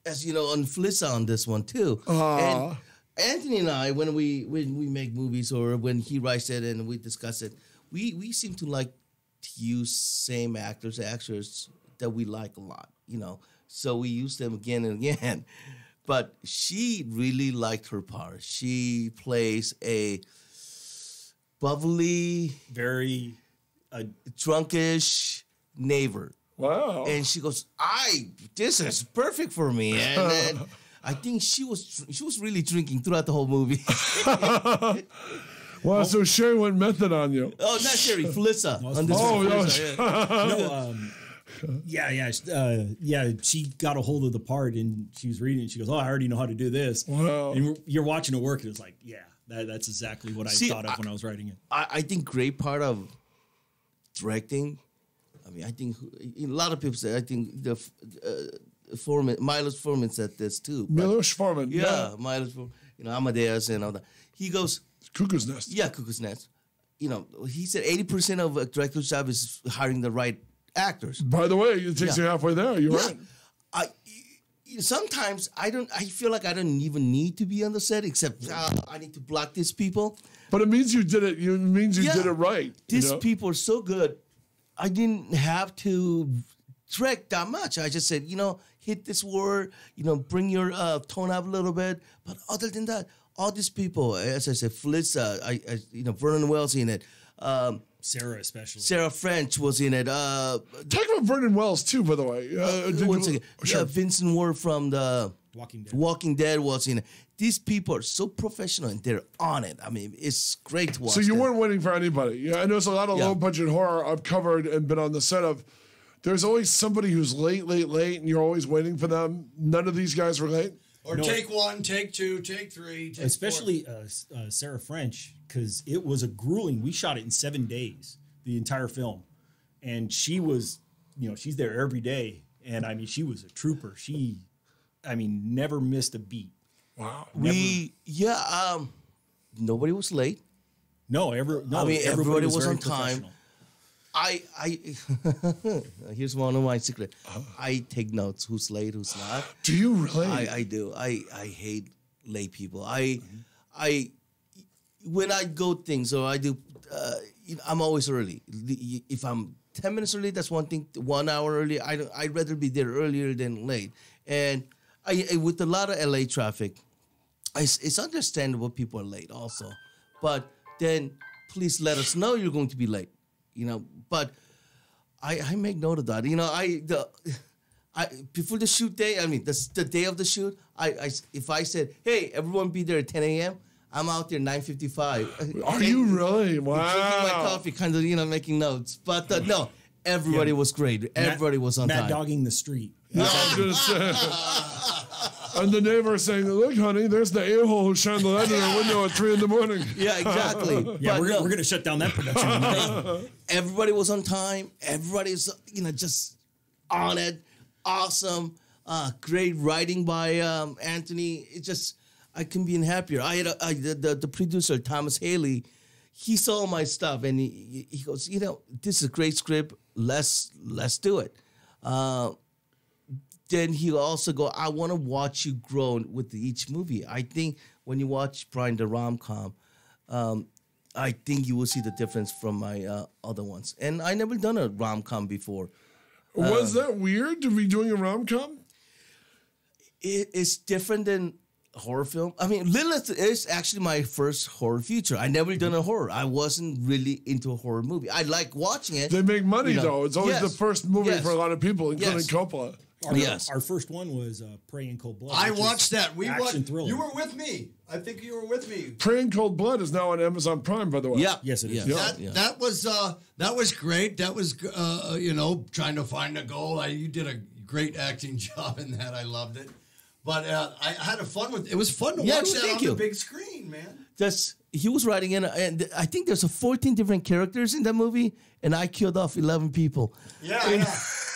as you know, on Flissa on this one too. And Anthony and I, when we make movies or when he writes it and we discuss it, we seem to like to use same actors that we like a lot, you know. So we use them again and again. But she really liked her part. She plays a bubbly, Very drunkish neighbor. Wow. And she goes, this is perfect for me. And then I think she was really drinking throughout the whole movie. Wow, so Sherry went method on you. Oh, not Sherry, Felissa. On this Oh, one, no. Felissa, yeah. yeah. She got a hold of the part and she was reading it. She goes, "Oh, I already know how to do this." Wow. And you're watching it work, and it's like, yeah, that's exactly what I thought of when I was writing it. I think great part of directing, I mean, I think a lot of people say, I think the Foreman, Milos Forman said this too. but- Milos Forman. Yeah, Milos Forman, Amadeus and all that. He goes, Cuckoo's Nest. yeah, Cuckoo's Nest. You know, he said 80% of a director's job is hiring the right actors. By the way, it takes you halfway there. You're right. Sometimes I feel like I don't even need to be on the set, except I need to block these people. But it means you did it. It means you did it right. These people are so good. I didn't have to direct that much. I just said, hit this word, bring your tone up a little bit. But other than that, all these people, as I said, Felissa, Vernon Wells in it. Sarah especially. Sarah French was in it. Talk about Vernon Wells too, by the way. Once again, Vincent Ward from the Walking Dead. Was in it. These people are so professional and they're on it. I mean, it's great to watch. So you them. weren't waiting for anybody. Yeah, I know there's a lot of low budget horror I've covered and been on the set of. There's always somebody who's late, and you're always waiting for them. None of these guys were late. Or take one, take two, take three, take especially Sarah French, because it was a grueling. We shot it in 7 days, the entire film, and she was, she's there every day, and I mean, she was a trooper. She, never missed a beat. Wow. Nobody was late. Everybody was very on time. professional. Here's one of my secrets. I take notes. Who's late? Who's not? Do you really? I do. I hate late people. When I go things or I do, I'm always early. If I'm 10 minutes early, that's one thing. 1 hour early, I'd rather be there earlier than late. And with a lot of LA traffic, it's understandable people are late also. But then please let us know you're going to be late. But I make note of that. Before the shoot day, the day of the shoot, if I said, hey, everyone be there at 10 a.m., I'm out there 9:55. Are you really? Wow. Drinking my coffee, kind of, making notes. But no, everybody was great. Everybody was on time. Mad dogging the street. Yeah, I was gonna say. And the neighbor saying, "Look, honey, there's the a-hole who shined the light in our window at 3 a.m." Yeah, exactly. Yeah, we're going to shut down that production. Everybody was on time. Everybody's, just on it. Awesome. Great writing by Anthony. It just, I couldn't be happier. I had the producer, Thomas Haley. He saw my stuff and he goes, this is a great script. Let's do it. Then he also go, I want to watch you grow with each movie. I think when you watch Brian the rom-com, I think you will see the difference from my other ones. And I never done a rom-com before. Was that weird to be doing a rom-com? It's different than horror film. I mean, Lilith is actually my first horror feature. I never done a horror. I wasn't really into a horror movie. I like watching it. They make money, You know. though. It's always Yes. the first movie Yes. for a lot of people, including Yes. Coppola. Our first one was Prey in Cold Blood. I which is watched that. We action watched. thriller. You were with me. I think you were with me. Prey in Cold Blood is now on Amazon Prime, by the way. Yeah. Yes, it is. Yeah. That was great. That was trying to find a goal. You did a great acting job in that. I loved it. But I had a fun with it. Was fun to watch that on the big screen, man. He was writing in, and I think there's 14 different characters in that movie, and I killed off 11 people. Yeah.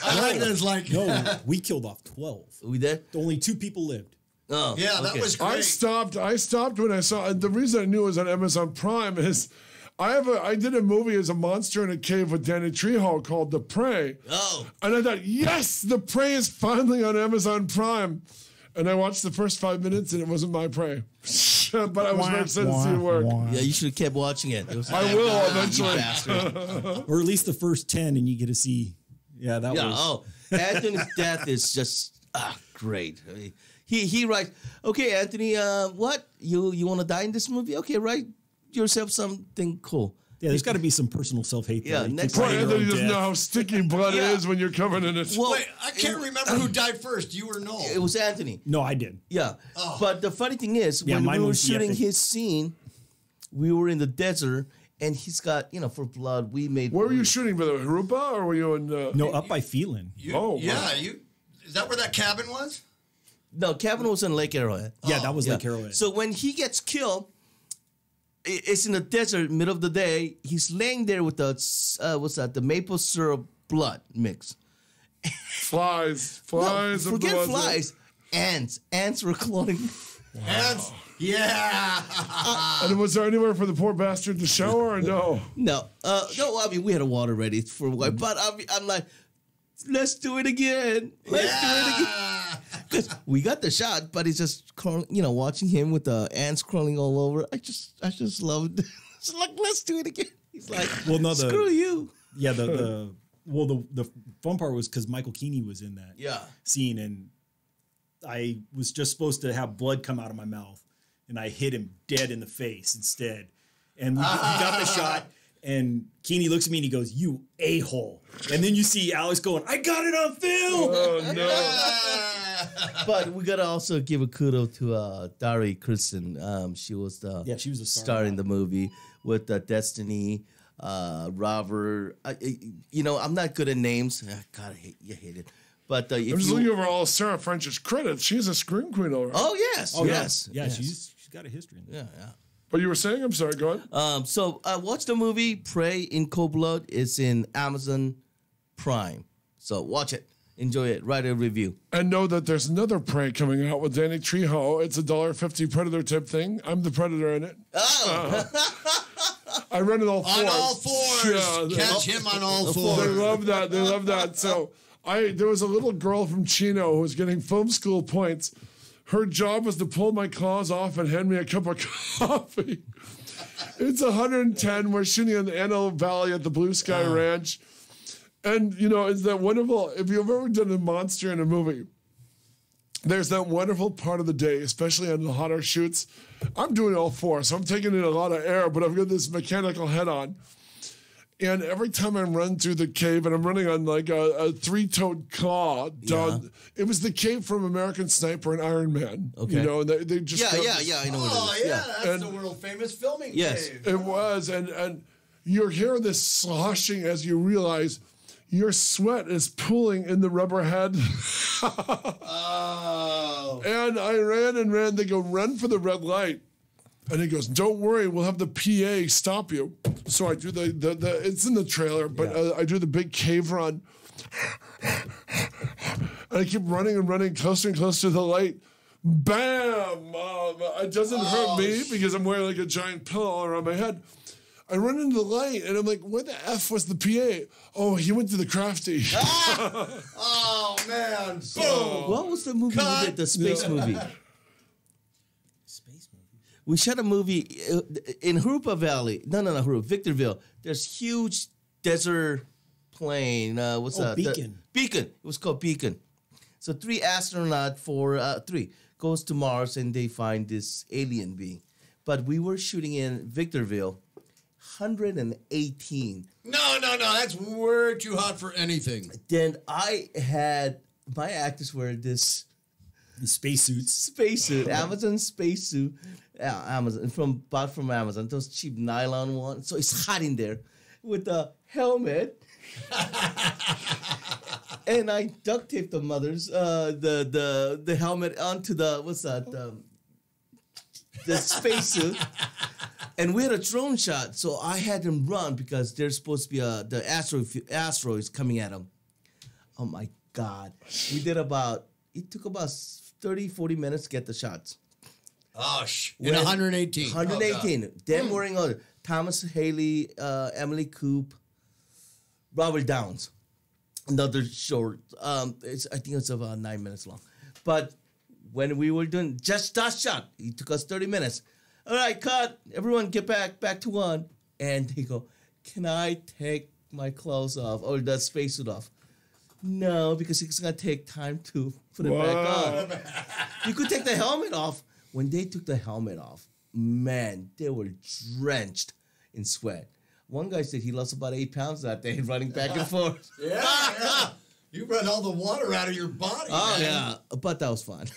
I like that. It's like No, we killed off 12. We did? Only 2 people lived. Oh, yeah, that okay. was great. I stopped when I saw. The reason I knew it was on Amazon Prime is I did a movie as a monster in a cave with Danny Trejo called The Prey. Oh. And I thought, yes, The Prey is finally on Amazon Prime. And I watched the first 5 minutes, and it wasn't my prey. But I was very excited to see it work. Yeah, you should have kept watching it. It was I will eventually. Or at least the first 10, and you get to see. Yeah, that was. Oh, Anthony's death is just great. I mean, he writes, okay, Anthony, what? You want to die in this movie? Okay, write yourself something cool. Yeah, there's got to be some personal self-hate there. Yeah, You next keep Poor writing your Anthony own doesn't death. know how sticky blood Yeah. is when you're covered in it. Well, Wait, I can't remember who died first. You or Noel? it was Anthony. No, I did. Yeah. But the funny thing is, Yeah, when mine we were was the shooting epic. his scene, we were in the desert, and he's got, for blood, we made... Where were you shooting, by the way? Harupa, or were you in... No, up by Phelan. Is that where that cabin was? No, Kevin was in Lake Arrowhead. Yeah, that was Lake Arrowhead. So when he gets killed, it's in the desert, middle of the day. He's laying there with the maple syrup blood mix. Flies. No, of the forget ones that- flies. Ants were cloning. Ants? Yeah. And was there anywhere for the poor bastard to shower or no? No, I mean, we had a water ready for a while, but I'm like, let's do it again. Let's do it again. Because we got the shot, but it's just crawling, watching him with the ants crawling all over. I just loved it. It's like, let's do it again. He's like, Well, no, screw you. Yeah, the fun part was because Michael Keeney was in that scene, and I was just supposed to have blood come out of my mouth, and I hit him dead in the face instead. And we got the shot, and Keeney looks at me and he goes, "You a-hole." And then you see Alex going, "I got it on film." Oh, no. But we gotta also give a kudos to Dari Kristen. She was the she was the star in the movie with Destiny, Robert. I'm not good at names. God, I hate it. But if I'm just looking over all Sarah French's credits. She's a scream queen, all right. oh yes, yes, Yeah, yes. she's got a history. In that. yeah. But you were saying, I'm sorry, go ahead. So watch the movie Prey in Cold Blood. It's in Amazon Prime. So watch it. Enjoy it. Write a review. And know that there's another Prey coming out with Danny Trejo. It's a $1.50 Predator type thing. I'm the Predator in it. I run it all fours. On all fours. Yeah, Catch him on all they fours. love that. They love that. So there was a little girl from Chino who was getting film school points. Her job was to pull my claws off and hand me a cup of coffee. It's 110. We're shooting in the Antelope Valley at the Blue Sky Ranch. And, it's that wonderful, if you've ever done a monster in a movie, there's that wonderful part of the day, especially on the hotter shoots. I'm doing all four, so I'm taking in a lot of air, but I've got this mechanical head on. And every time I run through the cave, and I'm running on like a three-toed claw down, it was the cave from American Sniper and Iron Man. Okay. And they just Yeah, I know what it is. That's the world famous filming Yes. cave. It was, and you're hearing this sloshing as you realize your sweat is pooling in the rubber head. Oh. And I ran and ran. They go, run for the red light. And he goes, don't worry, we'll have the PA stop you. So I do the it's in the trailer, but I do the big cave run. And I keep running and running closer and closer to the light. Bam! It doesn't hurt me because I'm wearing like a giant pillow around my head. I run into the light and I'm like, where the F was the PA? Oh, he went to the crafty. Oh, man. Boom. What was the movie we did? The space movie. We shot a movie in Harupa Valley. No, Harupa, Victorville. There's huge desert plain. What's that? Beacon. Beacon. It was called Beacon. So 3 astronauts goes to Mars and they find this alien being. But we were shooting in Victorville, 118. No, that's way too hot for anything. Then I had my actors wear this spacesuit, Amazon spacesuit, Amazon bought from Amazon, those cheap nylon ones. So it's hot in there with a helmet. And I duct taped the the helmet onto the spacesuit. And we had a drone shot, so I had them run because there's supposed to be the asteroids coming at them. Oh my God. It took about 30, 40 minutes to get the shots. Oh, in 118. 118. Them wearing other. Thomas Haley, Emily Coop, Robert Downs. Another short. I think it's about 9 minutes long. But when we were doing just that shot, it took us 30 minutes. All right, cut. Everyone get back to one. And they go, can I take my clothes off or the spacesuit off? No, because it's going to take time to put it back on. You could take the helmet off. When they took the helmet off, man, they were drenched in sweat. One guy said he lost about 8 pounds that day running back and forth. Yeah. You run all the water out of your body. Oh, man. Yeah. But that was fun.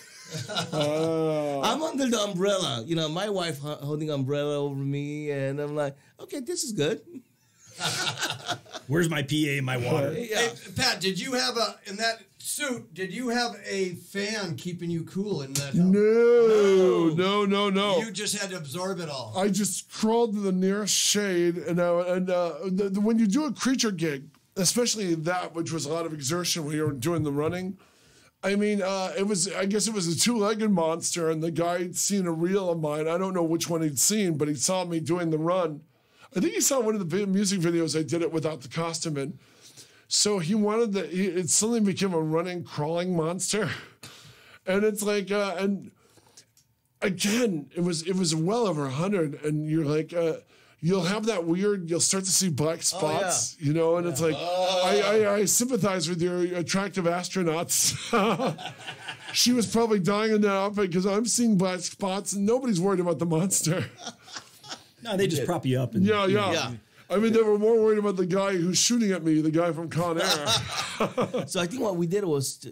I'm under the umbrella. You know, my wife holding umbrella over me, and I'm like, okay, this is good. Where's my PA and my water? Hey, Pat, did you have in that suit, did you have a fan keeping you cool in that? No. You just had to absorb it all. I just crawled to the nearest shade, and when you do a creature gig, especially that, which was a lot of exertion when you were doing the running, I mean, I guess it was a 2-legged monster, and the guy had seen a reel of mine. I don't know which one he'd seen, but he saw me doing the run. I think he saw one of the music videos I did it without the costume in. So he wanted it suddenly became a running, crawling monster. And it's like, and again, it was well over 100, and you're like, you'll have that you'll start to see black spots, you know, and it's like, I sympathize with your attractive astronauts. She was probably dying in that outfit because I'm seeing black spots and nobody's worried about the monster. No, they just prop you up. And, yeah. I mean, they were more worried about the guy who's shooting at me, the guy from Con Air. So I think what we did was,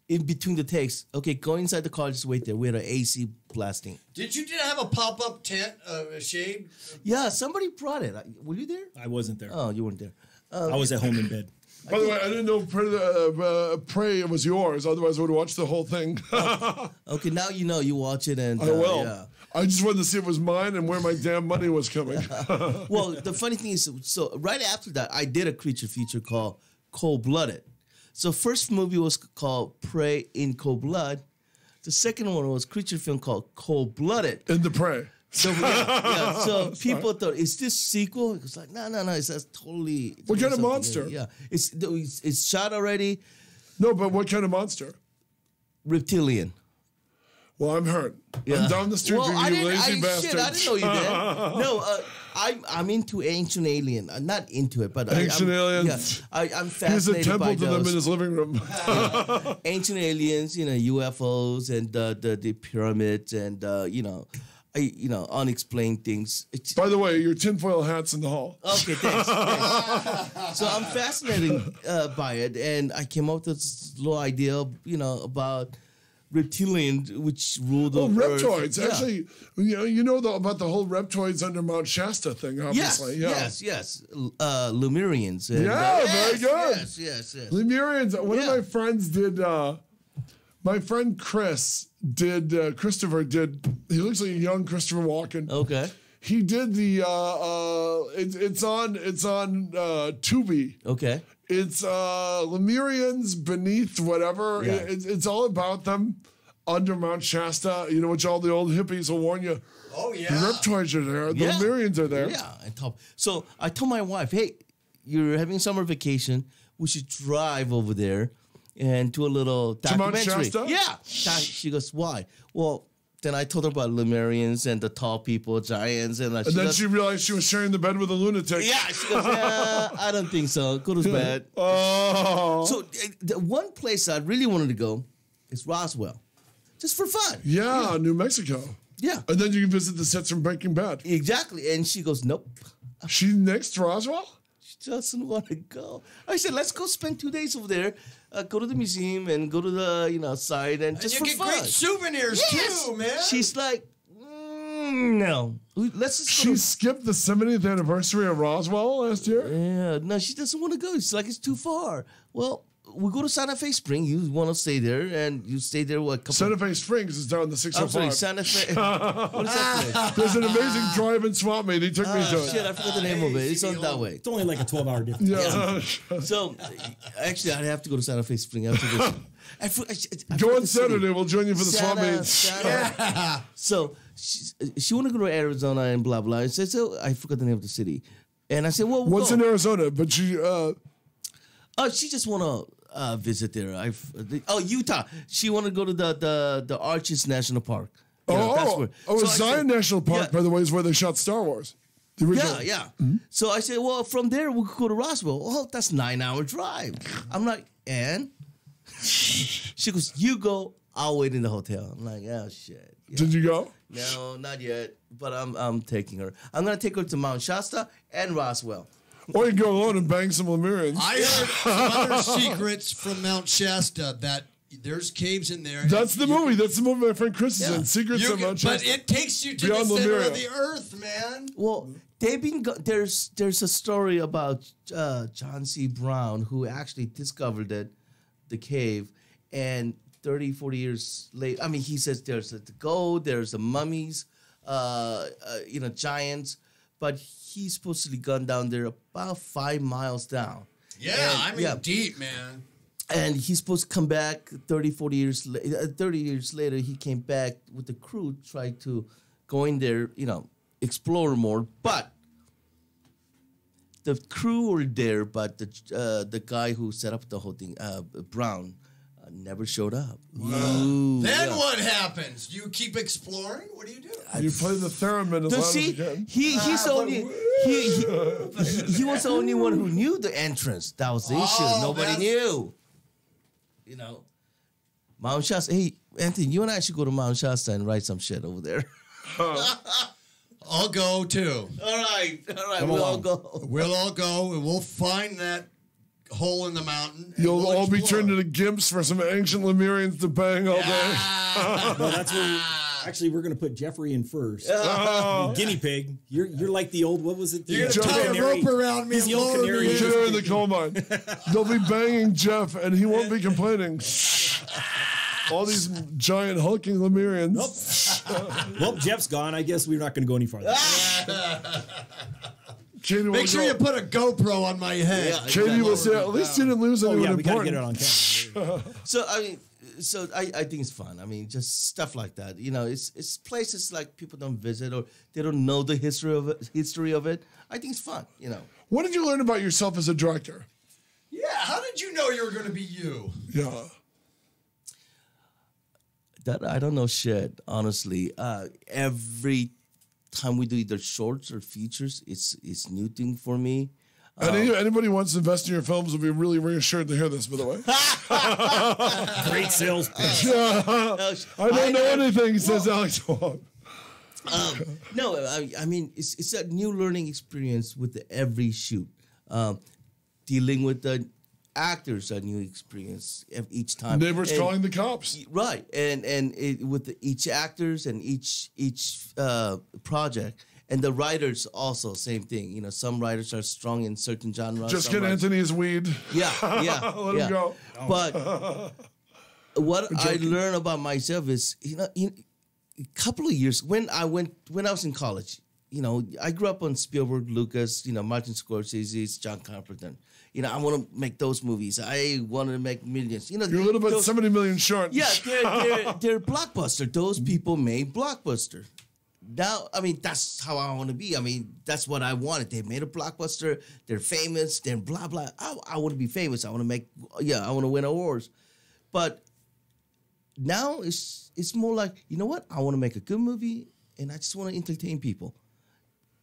in between the takes, okay, go inside the car, just wait there. We had an AC blasting. Did you have a pop-up tent, a shade? Yeah, somebody brought it. Were you there? I wasn't there. Oh, you weren't there. I was at home in bed. By the way, I didn't know Prey was yours. Otherwise, I would have watched the whole thing. Okay, now you know. You watch it and... I will. Yeah. I just wanted to see if it was mine and where my damn money was coming. Well, the funny thing is, so right after that, I did a creature feature called Cold Blooded. So first movie was called Prey in Cold Blood. The second one was creature film called Cold Blooded. In the Prey. So so people thought, is this sequel? It was like, no. It's totally. What kind of monster? New. Yeah, it's shot already. No, but what kind of monster? Reptilian. Well, I'm hurt. Yeah. I'm down the street from you lazy bastard. Shit, I didn't know you did. No, I'm into ancient alien. I'm not into it, but ancient aliens. Yeah, I'm fascinated by Here's a temple to them those. in his living room. Ancient aliens, UFOs and the pyramids and unexplained things. By the way, your tinfoil hat's in the hall. Okay, thanks. So I'm fascinated by it, and I came up with this little idea, about reptilians, which rule the reptoids. Earth. Actually, you know about the whole reptoids under Mount Shasta thing, obviously. Yes. Lemurians. And, very good. Yes. Lemurians. One of my friends did. My friend Chris did. Christopher did. He looks like a young Christopher Walken. Okay. He did the. It's on Tubi. Okay. It's Lemurians beneath whatever. Yeah. It's all about them under Mount Shasta, which all the old hippies will warn you. Oh, yeah. The reptoids are there. The Lemurians are there. Yeah. So I told my wife, hey, you're having summer vacation. We should drive over there and do a little documentary. To Mount Shasta? Yeah. She goes, why? Well, Then I told her about Lemurians and the tall people, giants, and And then she realized she was sharing the bed with a lunatic. yeah, she goes, yeah, I don't think so. Go to bed. Oh. So the one place I really wanted to go is Roswell, just for fun. Yeah, New Mexico. Yeah, And then you can visit the sets from Breaking Bad. exactly. And she goes, nope, She next to Roswell? she doesn't want to go. I said, let's go spend 2 days over there. Go to the museum and go to the site and just you for get fun. great souvenirs too, man. She's like, no. Let's just go. She skipped the 70th anniversary of Roswell last year? Yeah, no, she doesn't want to go. It's like it's too far. Well, we go to Santa Fe Spring. You want to stay there, and you stay there what? Couple Santa Fe Springs is down the I'm sorry, 605. Santa Fe. What is that place? There's an amazing drive-in swap meet. He took me to Shit, it. I forgot the name of it. It's on that way. It's only like a 12-hour difference. Yeah. So, actually, I'd have to go to Santa Fe Spring after this. I Go forgot on the city. Saturday. We'll join you for the swap meet. So she wanted to go to Arizona and blah blah. I said, so I forgot the name of the city, and I said, well, we'll What's go. in Arizona? But she, She just want to visit there. Utah. She wanted to go to the Arches National Park. Zion National Park, Yeah. by the way, is where they shot Star Wars. The original. Yeah. So I said, well, from there we could go to Roswell. Oh, that's 9-hour drive. I'm like, and she goes, you go. I'll wait in the hotel. I'm like, oh shit. Yeah. Did you go? No, not yet. But I'm taking her. I'm gonna take her to Mount Shasta and Roswell. Or you can go alone and bang some Lemurians. I heard some other secrets from Mount Shasta that there's caves in there. That's the movie. That's the movie my friend Chris is Yeah. in. Secrets of Mount But Shasta. it takes you to Beyond the center Lemuria. of the earth, man. Well, they've been there's a story about John C. Brown who actually discovered the cave, and 30, 40 years later, I mean, he says there's the gold, there's the mummies, giants, but he's supposedly gone down there about 5 miles down. Yeah, And, deep, man. And he's supposed to come back 30 years later, he came back with the crew, tried to go in there, explore more. But the crew were there, but the guy who set up the whole thing, Brown, never showed up. Ooh, Then yeah. what happens? You keep exploring? What do you do? You play the theremin as So loud as see, you can. he's the only he was the only one who knew the entrance. That was the issue. Nobody that's- knew. Mount Shasta. Hey, Anthony, you and I should go to Mount Shasta and write some shit over there. I'll go too. All right, Come we'll all along. go. We'll all go and we'll find that hole in the mountain. and You'll we'll all be explore. turned into gimps for some ancient Lemurians to bang all day. No, that's where actually we're going to put Jeffrey in first. Guinea pig. You're like the old, what was it? You're The gonna tie a canary. rope around me He's and the old lower canary. me Get in. her in the coal mine. They'll be banging Jeff, and he won't be complaining. All these giant hulking Lemurians. Well, Jeff's gone. I guess we're not going to go any farther. Katie will Make sure go- you put a GoPro on my head. Yeah, Katie will say, at least you didn't lose Oh, anyone yeah, we got to get important. it on camera. So I think it's fun. I mean, just stuff like that. It's places like people don't visit or they don't know the history of it. I think it's fun. What did you learn about yourself as a director? Yeah, how did you know you were going to be you? Yeah. That I don't know shit, honestly. Every time we do either shorts or features, it's new thing for me. Anybody who wants to invest in your films will be really reassured to hear this, by the way. Great sales pitch. I don't know anything, says Alex Hwang. No, I mean it's a new learning experience with every shoot. Dealing with the actors, a new experience each time. Neighbors And- calling the cops. Right, and with each actors and each project, and the writers also same thing. Some writers are strong in certain genres. Just some get writers- Anthony's weed. Yeah. Let him go. But what I learned about myself is, a couple of years when I was in college, I grew up on Spielberg, Lucas, Martin Scorsese, John Carpenter. I want to make those movies. I want to make millions. You're a little bit 70 million short. Yeah, they're blockbuster. Those people made blockbuster. Now, I mean, that's how I want to be. I mean, that's what I wanted. They made a blockbuster. They're famous. They're blah, blah. I want to be famous. I want to win awards. But now it's more like, you know what? I want to make a good movie, and I just want to entertain people.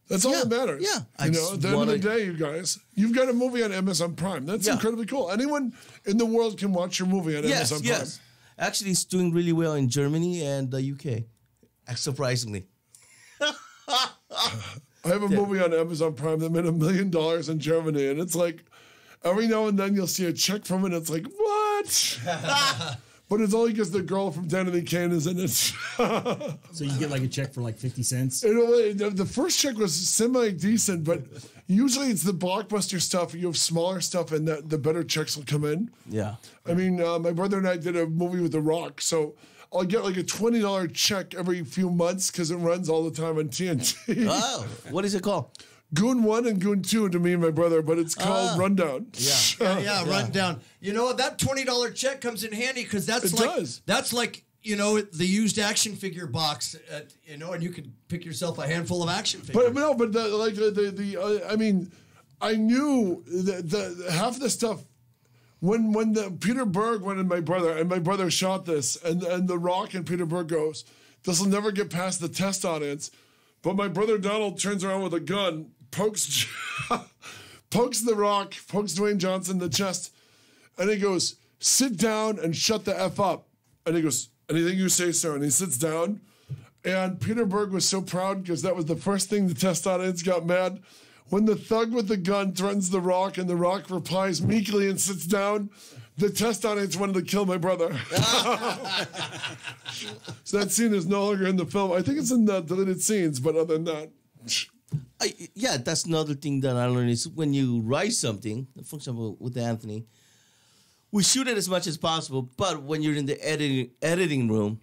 That's all that matters. Yeah. You know, at the end of the day, you guys, you've got a movie on Amazon Prime. That's incredibly cool. Anyone in the world can watch your movie on Amazon Prime. Yes. Actually, it's doing really well in Germany and the UK, surprisingly. I have a movie on Amazon Prime that made $1 million in Germany, and it's like every now and then you'll see a check from it, and it's like, what? But it's only because the girl from Danny Kane is in it. So you get like a check for like 50 cents? The first check was semi-decent, but usually it's the blockbuster stuff. You have smaller stuff, and the better checks will come in. Yeah. I mean, my brother and I did a movie with The Rock, so I'll get like a $20 check every few months because it runs all the time on TNT. Oh, what is it called? Goon 1 and Goon 2 to me and my brother, but it's called Rundown. Yeah, Rundown. You know what? That $20 check comes in handy because that's like, you know, the used action figure box, you know, and you can pick yourself a handful of action figures. I mean, I knew the half the stuff when the Peter Berg went and my brother shot this, and The Rock and Peter Berg goes, this will never get past the test audience. But my brother Donald turns around with a gun, pokes The Rock, pokes Dwayne Johnson in the chest, and he goes, sit down and shut the F up. And he goes, anything you say, sir. And he sits down. And Peter Berg was so proud because that was the first thing the test audience got mad. When the thug with the gun threatens The Rock and The Rock replies meekly and sits down, the test audience wanted to kill my brother. So that scene is no longer in the film. I think it's in the deleted scenes, but other than that. That's another thing that I learned is when you write something, for example, with Anthony, we shoot it as much as possible, but when you're in the editing room,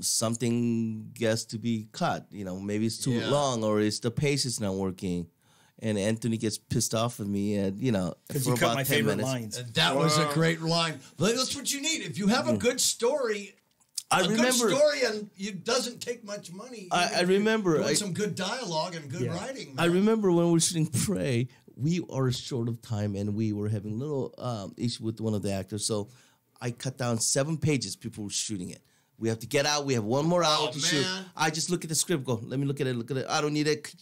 something gets to be cut. You know, maybe it's too long or the pace is not working. And Anthony gets pissed off at me, and because for you cut about my 10 favorite minutes. lines. And that was a great line. That's what you need. If you have a good story, good story, and it doesn't take much money. I remember doing some good dialogue and good writing. Man. I remember when we were shooting Prey, we are short of time, and we were having a little issue with one of the actors. So I cut down 7 pages. People were shooting it. We have to get out. We have 1 more hour to shoot. I just look at the script. Go. Let me look at it. I don't need it.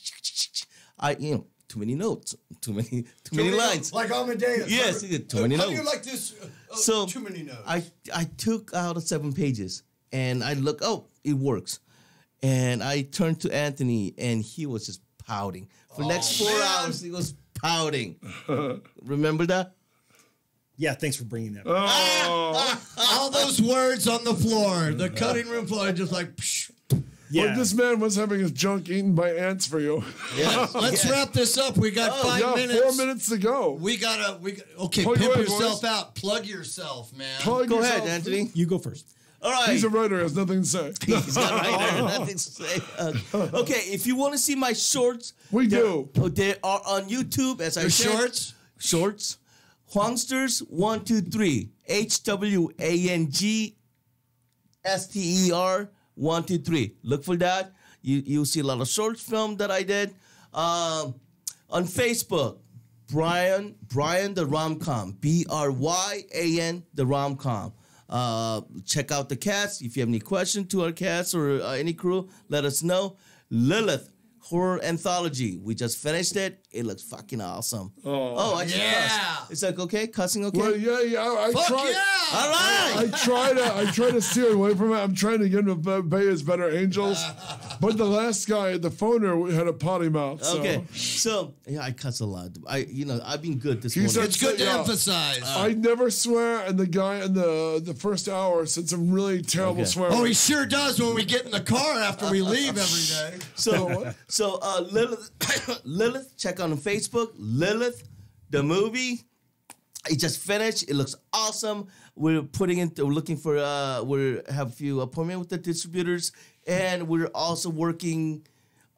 Too many notes, too many lines. Like Amadeus. Yes, too many notes. How do you like this? Too many notes. I took out of 7 pages, and I look. Oh, it works. And I turned to Anthony, and he was just pouting for the next 4 hours. He was pouting. Remember that? Yeah, thanks for bringing that. All those words on the floor, the cutting room floor, just like. Psh. Yeah. But this man was having his junk eaten by ants for you. Yes. Let's wrap this up. We got 5 minutes. 4 minutes to go. Okay, pimp yourself out. Plug yourself, man. Go ahead, Anthony. You go first. All right. He's a writer, has nothing to say. He's not a writer, nothing to say. Okay, if you want to see my shorts, they are on YouTube. As I said, shorts. Hwangsters 123. HWANGSTER 123. Look for that. You'll see a lot of short film that I did. On Facebook, Brian the Romcom. BRYAN the Romcom. Check out the cast. If you have any questions to our cast or any crew, let us know. Lilith Horror Anthology. We just finished it. It looks fucking awesome. I should cuss. It's like, okay, cussing okay? Well, I try. All right. I try to steer away from it. I'm trying to get him to Bay as Better Angels. But the last guy, the phoner, had a potty mouth. So. Okay. So, I cuss a lot. I've been good this morning. It's good to emphasize. I never swear, and the guy in the first hour said some really terrible swearing. Oh, he sure does when we get in the car after we leave every day. So Lilith, check on Facebook. Lilith, the movie. It just finished. It looks awesome. We have a few appointments with the distributors, and we're also working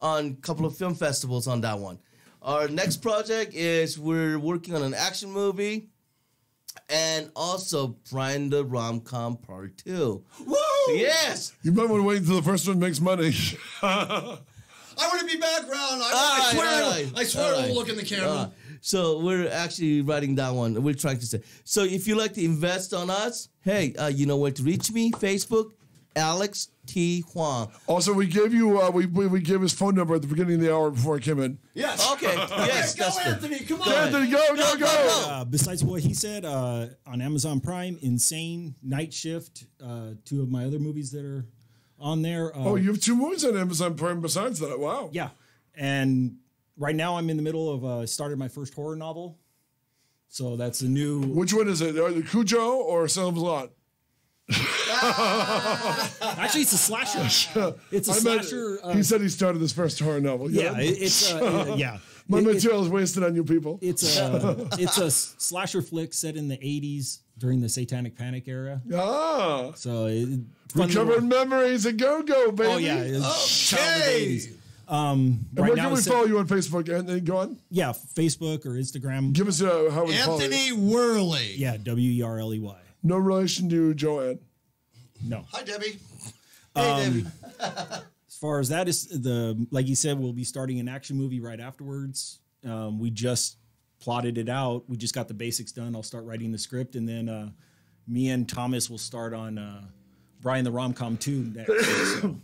on a couple of film festivals on that one. Our next project is we're working on an action movie, and also Brian the Rom-Com Part 2. Woo! Yes! You might want to wait until the first one makes money. I want to be background. I swear I will look in the camera. So we're actually writing down one. We're trying to say. So if you like to invest on us, hey, you know where to reach me. Facebook, Alex T. Hwang. Also, we gave you we gave his phone number at the beginning of the hour before I came in. Yes. Okay. Yes, Go, that's good. Anthony. Come on. Anthony, go. Besides what he said, on Amazon Prime, Insane, Night Shift, two of my other movies that are on there. Oh, you have 2 movies on Amazon Prime besides that. Wow. Yeah. And right now I'm in the middle of started my first horror novel. So that's a new... Which one is it? Cujo or Salem's Lot? Actually, it's a slasher. It's a slasher. He said he started his first horror novel. Yeah, it's yeah. My material is wasted on you people. It's a slasher flick set in the 80s during the Satanic Panic era. Ah. So recovered memories and go, baby. Oh yeah. Okay. And where can we follow you on Facebook? Anthony, go on. Yeah, Facebook or Instagram. Give us how we follow you. Anthony Worley. Yeah, Werley. No relation to Joanne. No. Hi, Debbie. Hey, Debbie. As far as that is, like you said, we'll be starting an action movie right afterwards. We just plotted it out. We just got the basics done. I'll start writing the script, and then me and Thomas will start on Brian the Rom-Com 2 next. So.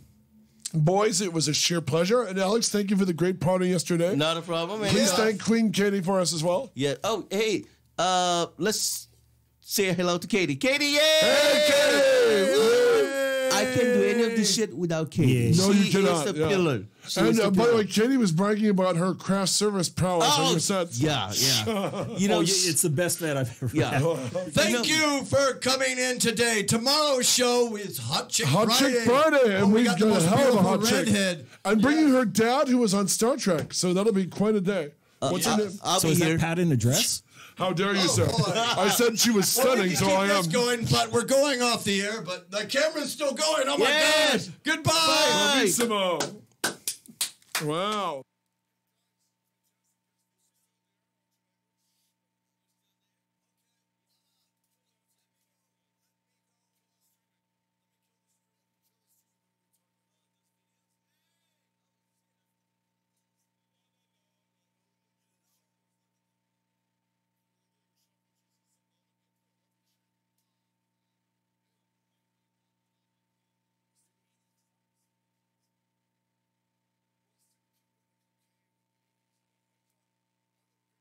Boys, it was a sheer pleasure. And Alex, thank you for the great party yesterday. Not a problem. Please thank Queen Katie for us as well. Yeah. Oh, hey. Let's say hello to Katie. Katie, yay! Hey, Katie! I can't do any of this shit without Katie. No, you She cannot. is the pillar. She is And the by the pillar. way, Katie was bragging about her craft service prowess on your sets. Yeah. You know, It's the best vet I've ever yeah. had. Thank you for coming in today. Tomorrow's show is Hot Chick Friday. Chick Friday, and we we've got the got a most hell of a beautiful hot chick. redhead. I'm bringing her dad, who was on Star Trek, so that'll be quite a day. What's her name? I'll So be is here. that Pat in a dress? How dare you, sir? boy. I said she was Well, stunning, we can so keep I this am. going, but we're going off the air, but the camera's still going. Oh, my Yes. God. Goodbye. Bravissimo. Wow.